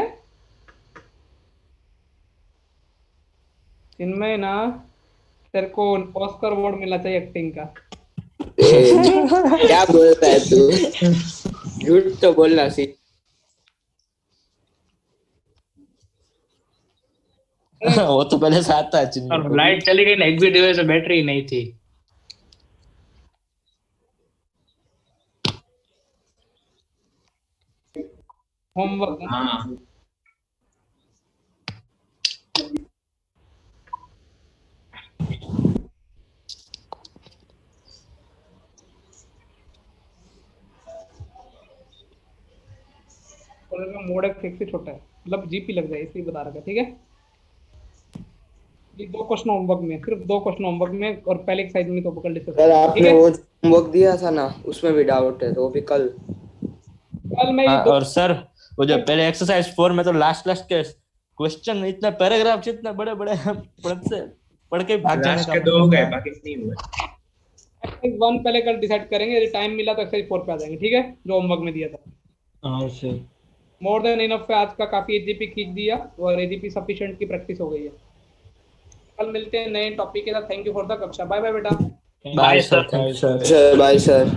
इनमें ना तेरे को ऑस्कर अवार्ड मिलना चाहिए एक्टिंग का। क्या बोलता है तू? झूठ तो बोलना सी। वो तो पहले से आता है चिन्ह और को। लाइट चली गई ना, एक भी डिवाइस में बैटरी नहीं थी। होमवर्क हाँ मोड फिक्स ही छोटा है, मतलब जीपी लग जाए, इसलिए बता रखा है, ठीक है। ये 2 क्वेश्चन होमवर्क में, सिर्फ 2 क्वेश्चन होमवर्क में, और पहले एक साइड में तो कल डिस्कस सर ठीक आपने है। वो होमवर्क दिया था ना, उसमें भी डाउट है, तो वो भी कल। कल मैं ये हाँ, 2 और सर वो जो पहले एक्सरसाइज 4 में तो लास्ट के क्वेश्चन इतना पैराग्राफ जितना बड़े बड़े पढ़ के भाग जाने लास्ट का के मन 2 हो करता गए, है। बाकी नहीं हुए। एक्सरसाइज 1 पहले कल डिसाइड करेंगे, यदि टाइम मिला तो एक्सरसाइज 4 पे आ जाएंगे, ठीक है, जो होमवर्क में दिया था। हाँ सर। मोर देन इनफ पे आज का काफी एजीपी खींच दिया, और एजीपी सफिशिएंट की प्रैक्टिस हो गई है। कल मिलते हैं नए टॉपिक के साथ। थैंक यू फॉर द कक्षा। बाय बाय बेटा। Bye sir, thank you sir. Sir bye sir.